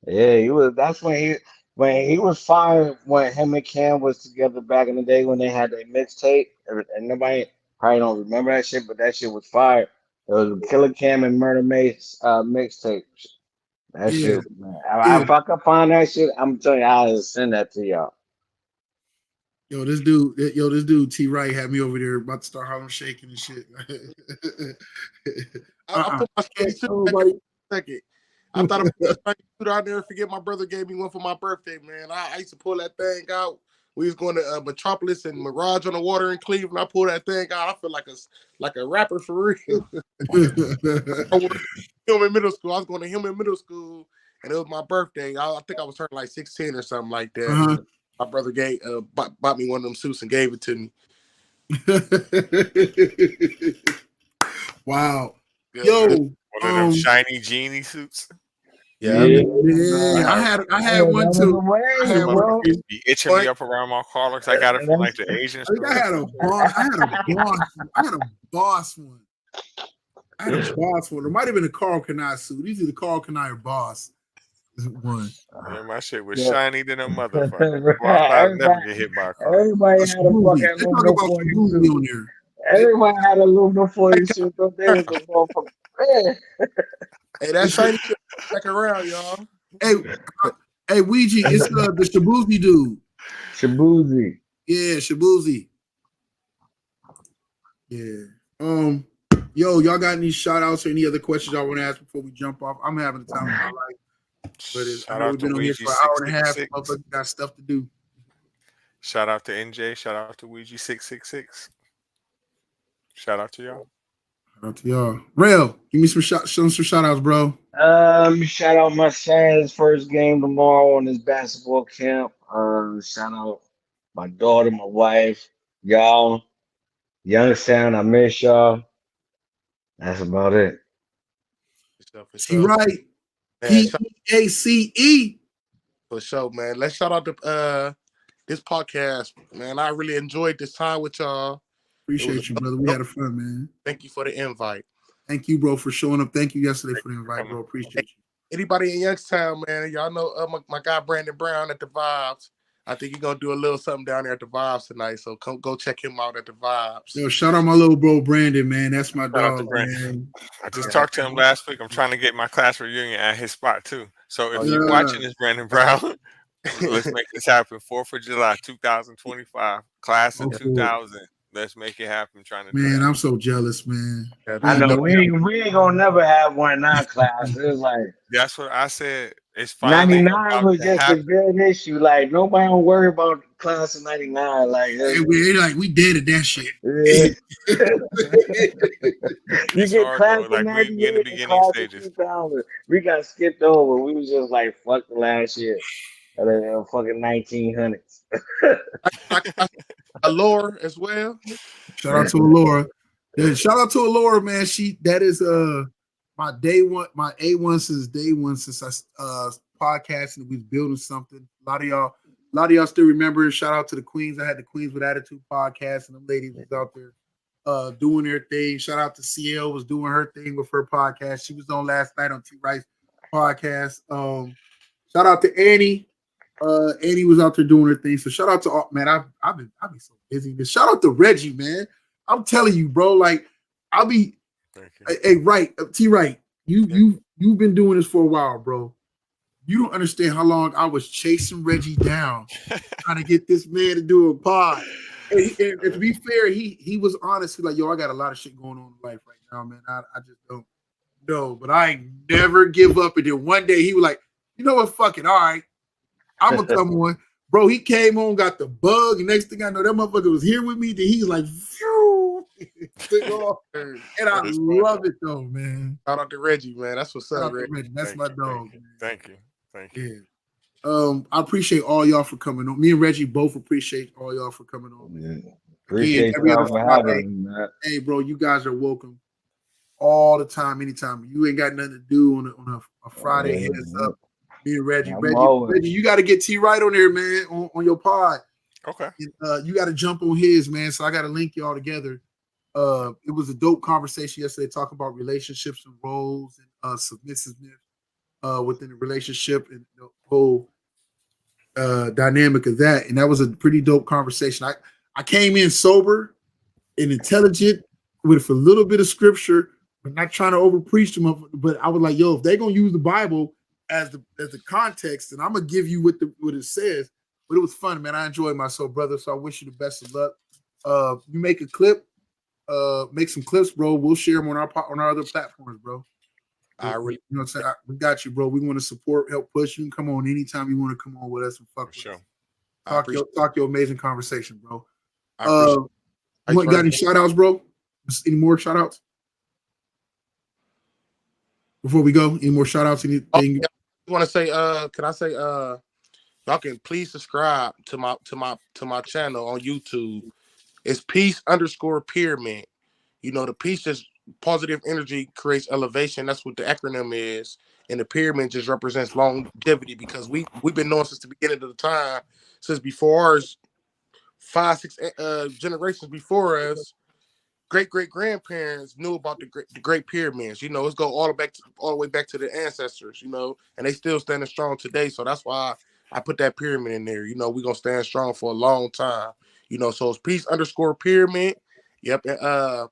C: He was. That's when he was fine when him and Cam was together back in the day when they had their mixtape. And nobody probably don't remember that shit, but that shit was fire. It was Killer Cam and Murder Mace mixtape. That shit, man. If I could find that shit, I'm telling you, I'll send that to y'all.
B: Yo, this dude T Wright had me over there about to start Harlem shaking and shit.
D: I put my straight suit second. I thought about the straight suit. I'll never forget my brother gave me one for my birthday, man. I used to pull that thing out. We was going to Metropolis and Mirage on the Water in Cleveland. I pulled that thing out. I feel like a rapper for real. I was in middle school. I was going to Hillman Middle School, and it was my birthday. I think I was turning like 16 or something like that.
B: Uh-huh.
D: My brother bought me one of them suits and gave it to me.
B: Wow.
D: Yeah,
B: Yo,
E: one of them shiny genie suits.
D: Yeah.
B: Yeah, I had one too. I
E: Them
B: had one.
E: motherfuckers be itching me up around my collar 'cause I got it from like the Asian
B: I think I
E: store.
B: had a boss. I had a boss one. I had a boss one. It might have been a Carl Kanai suit. These are the Carl Kanai or boss one.
E: Yeah, my shit was
C: Yeah.
E: shiny than a motherfucker. Well, I thought I'd never get hit by a car.
C: Everybody had a
B: Shaboozey.
C: fucking
B: They talk
C: aluminum
B: about
C: foil
B: Shaboozey on
C: suit.
B: there.
C: Everybody had a aluminum foil suit. Thought they was the motherfucker. Man.
D: Hey, that shiny shit back around, y'all.
B: Hey, hey, Ouija, it's the Shaboozey dude.
C: Shaboozey.
B: Yeah, Shaboozey. Yeah. Yo, y'all got any shout outs or any other questions y'all want to ask before we jump off? I'm having the time of my life. But I
E: Shout
B: know
E: out
B: we've
E: to
B: been on here
E: Ouija
B: for an hour and a half.
E: 666.
B: Motherfuckers got stuff to do.
E: Shout out to NJ. Shout out to Ouija 666. Shout out to y'all.
B: Shout out to y'all. Rail, give me some shout outs, bro.
C: Shout out my son's first game tomorrow on his basketball camp. Shout out my daughter, my wife, y'all, Youngstown. I miss y'all. That's about it.
D: For
B: T
D: sure.
B: Right.
D: Man,
B: PEACE.
D: for sure, man. Let's shout out to this podcast, man. I really enjoyed this time with y'all.
B: Appreciate you, brother. We had a fun, man.
D: Thank you for the invite.
B: Thank you, bro, for showing up. Thank you yesterday for the invite, bro. Appreciate you.
D: Anybody in Youngstown, man, y'all know my guy Brandon Brown at the Vibes. I think he's gonna do a little something down there at the Vibes tonight. So come go check him out at the Vibes.
B: Yo, shout out my little bro Brandon, man. That's my
E: Shout out to
B: dog,
E: Brandon.
B: man.
E: I just talked to him last week. I'm trying to get my class reunion at his spot too. So if you're
B: Yeah.
E: watching this, Brandon Brown, let's make this happen. 4th of July, 2025, class of
B: Okay.
E: 2000. Let's make it happen. Trying to do
B: Man,
E: that.
B: I'm so jealous, man.
C: I know we ain't gonna never have one in our class. It's like
E: That's what I said. It's finally
C: 99
E: about
C: was
E: to
C: just a
E: happen.
C: good issue. Like nobody don't worry about class of 99. Like
B: Hey, we dead at that shit.
C: yeah. You
E: It's
C: get
E: hard
C: class
E: though.
C: of
E: Like we in the
C: 98 and
E: beginning
C: class of
E: stages.
C: 2000. We got skipped over. We was just like fuck the last year. And then fucking 1900s.
D: Allure as well.
B: Shout out to Alora. Yeah, shout out to Alora, man. That is my day one, my A1 since day one since I podcasting. We was building something. A lot of y'all still remember. Shout out to the Queens. I had the Queens with Attitude podcast, and the ladies was out there doing their thing. Shout out to CL was doing her thing with her podcast. She was on last night on T Rice podcast. Shout out to Annie. Annie was out there doing her thing. So shout out to all, man. I've been so busy. Shout out to Reggie, man. I'm telling you, bro. Like I'll be hey, right, T right. You've been doing this for a while, bro. You don't understand how long I was chasing Reggie down, trying to get this man to do a pod. And to be fair, he was honest. He's like, yo, I got a lot of shit going on in life right now, man. I just don't know. But I ain't never give up. And then one day he was like, you know what? Fuck it. All right. I'm gonna come on. Bro, he came on, got the bug, and next thing I know, that motherfucker was here with me. Then he's like, phew, and I love it though, man.
D: Shout out to Reggie, man. That's what's up,
B: Reggie. That's my dog.
E: Thank you.
B: Yeah. I appreciate all y'all for coming on. Me and Reggie both appreciate all y'all for coming on.
C: Yeah. Appreciate y'all for having me, man.
B: Hey, bro, you guys are welcome all the time, anytime. You ain't got nothing to do on a Friday. Hit us up. Me and Reggie. Reggie, you got to get T right on there, man, on your pod.
E: Okay.
B: And, you got to jump on his, man. So I got to link y'all together. It was a dope conversation yesterday talking about relationships and roles and submissiveness within the relationship and the whole dynamic of that. And that was a pretty dope conversation. I came in sober and intelligent with a little bit of scripture, but not trying to over preach them. But I was like, yo, if they're gonna use the Bible as the context, and I'm gonna give you what it says. But it was fun, man. I enjoyed myself, brother. So I wish you the best of luck. You make a clip, make some clips, bro. We'll share them on our other platforms, bro.
D: I really,
B: you know what I'm saying? We got you, bro. We want to support, help push. You can come on anytime you want to come on with us and fuck with us. Talk your amazing conversation, bro. You got any shout outs, bro? Any more shout outs? Before we go, any more shout outs? Anything?
D: I want to say, can I say, y'all can please subscribe to my channel on YouTube. It's peace_pyramid. You know, the peace is positive energy creates elevation. That's what the acronym is. and the pyramid just represents longevity because we've been knowing since the beginning of the time, since before ours, 5, 6 generations before us. Great grandparents knew about the great pyramids. You know, let's go all the way back to the ancestors. You know, and they still standing strong today. So that's why I put that pyramid in there. You know, we're gonna stand strong for a long time. You know, so it's peace_pyramid. Yep.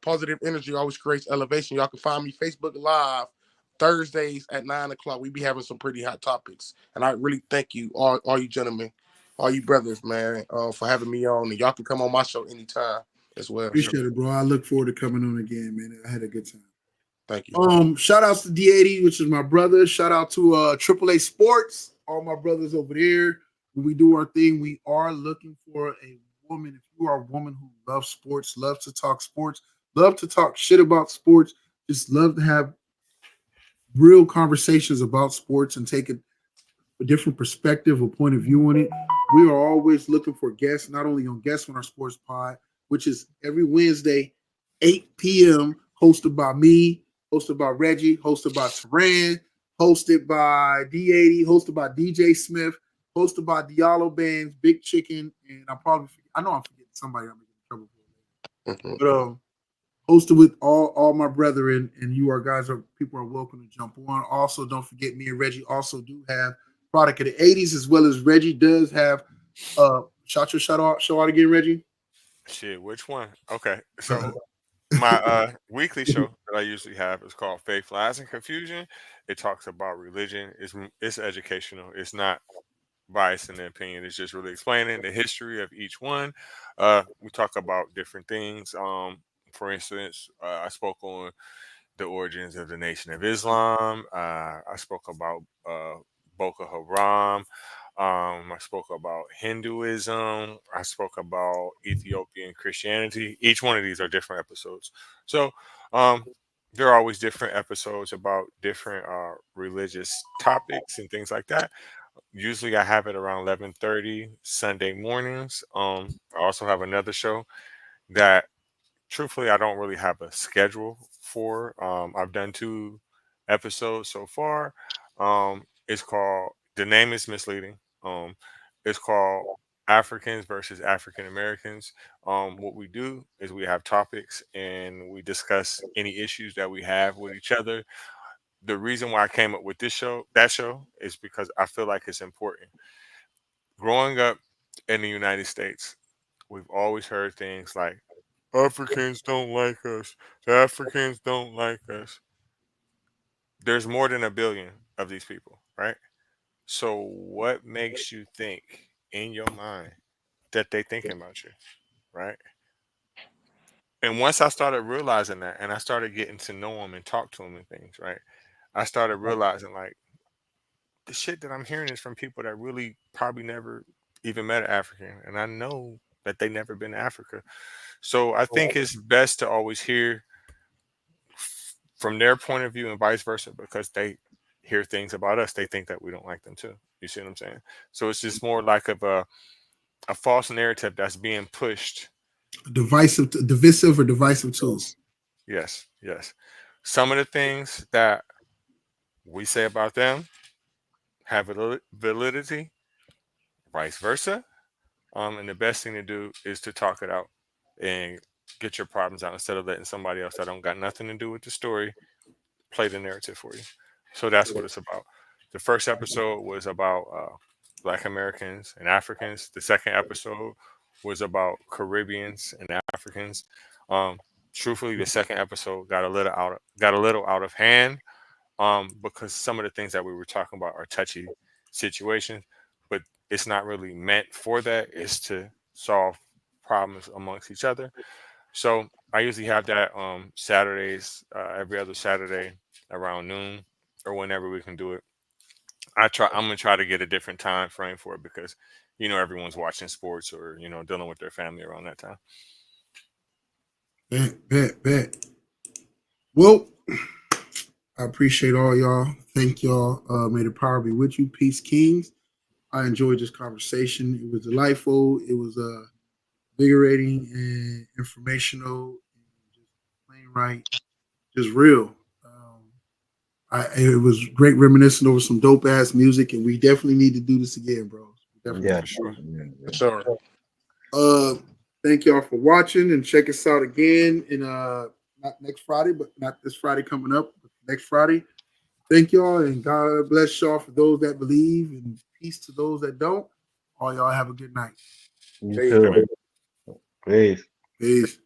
D: Positive energy always creates elevation. Y'all can find me Facebook Live Thursdays at 9 o'clock. We be having some pretty hot topics, and I really thank you all you gentlemen, all you brothers, man, for having me on. And y'all can come on my show anytime as well.
B: Appreciate it, bro. I look forward to coming on again, man. I had a good time.
D: Thank you.
B: Shout outs to D80, which is my brother. Shout out to AAA Sports, all my brothers over there. When we do our thing, we are looking for a woman. If you are a woman who loves sports, loves to talk sports, love to talk shit about sports, just love to have real conversations about sports and take a different perspective or point of view on it. We are always looking for guests, not only on Guests on Our Sports Pod, which is every Wednesday, 8 p.m., hosted by me, hosted by Reggie, hosted by Saran, hosted by D80, hosted by DJ Smith, hosted by Diallo Bands, Big Chicken, and I know I'm forgetting somebody I'm in trouble for.
D: Mhm.
B: But hosted with all my brethren, and people are welcome to jump on. Also, don't forget me and Reggie also do have product of the 80s, as well as Reggie does have shout out again, Reggie.
E: Shit, which one? Okay, so my weekly show that I usually have is called Faith, Lies, and Confusion. It talks about religion. It's educational. It's not bias in the opinion. It's just really explaining the history of each one. We talk about different things. For instance, I spoke on the origins of the Nation of Islam. I spoke about Boko Haram. I spoke about Hinduism. I spoke about Ethiopian Christianity. Each one of these are different episodes. So there are always different episodes about different religious topics and things like that. Usually I have it around 11:30 Sunday mornings. I also have another show that truthfully I don't really have a schedule for. I've done 2 episodes so far. It's called the name is misleading. It's called Africans versus African Americans. What we do is we have topics and we discuss any issues that we have with each other. The reason why I came up with that show, is because I feel like it's important. Growing up in the United States, we've always heard things like Africans don't like us. The Africans don't like us. There's more than a billion of these people, right? So what makes you think in your mind that they thinking about you, right? And once I started realizing that, and I started getting to know them and talk to them and things, right? I started realizing like the shit that I'm hearing is from people that really probably never even met an African, and I know that they never been to Africa. So I think it's best to always hear from their point of view and vice versa, because they hear things about us, they think that we don't like them too. You see what I'm saying? So it's just more like of a false narrative that's being pushed.
B: Divisive or divisive tools.
E: Yes. Some of the things that we say about them have validity, vice versa. And the best thing to do is to talk it out and get your problems out instead of letting somebody else that don't got nothing to do with the story play the narrative for you. So that's what it's about. The first episode was about Black Americans and Africans. The second episode was about Caribbeans and Africans. Um, Truthfully, the second episode got a little out of hand, because some of the things that we were talking about are touchy situations, but it's not really meant for that. It's to solve problems amongst each other. So I usually have that Saturdays, every other Saturday around noon or whenever we can do it. I'm gonna try to get a different time frame for it because everyone's watching sports or dealing with their family around that time.
B: Bet. Well, I appreciate all y'all. Thank y'all. May the power be with you. Peace, Kings. I enjoyed this conversation. It was delightful. It was invigorating and informational, and just plain right, just real. It was great reminiscing over some dope ass music, and we definitely need to do this again, bro.
F: Yeah,
E: For sure.
D: For sure.
B: Thank y'all for watching and check us out again in not next Friday, but not this Friday coming up, but next Friday. Thank y'all and God bless y'all for those that believe and peace to those that don't. All y'all have a good night.
F: you too. Peace.
B: Peace.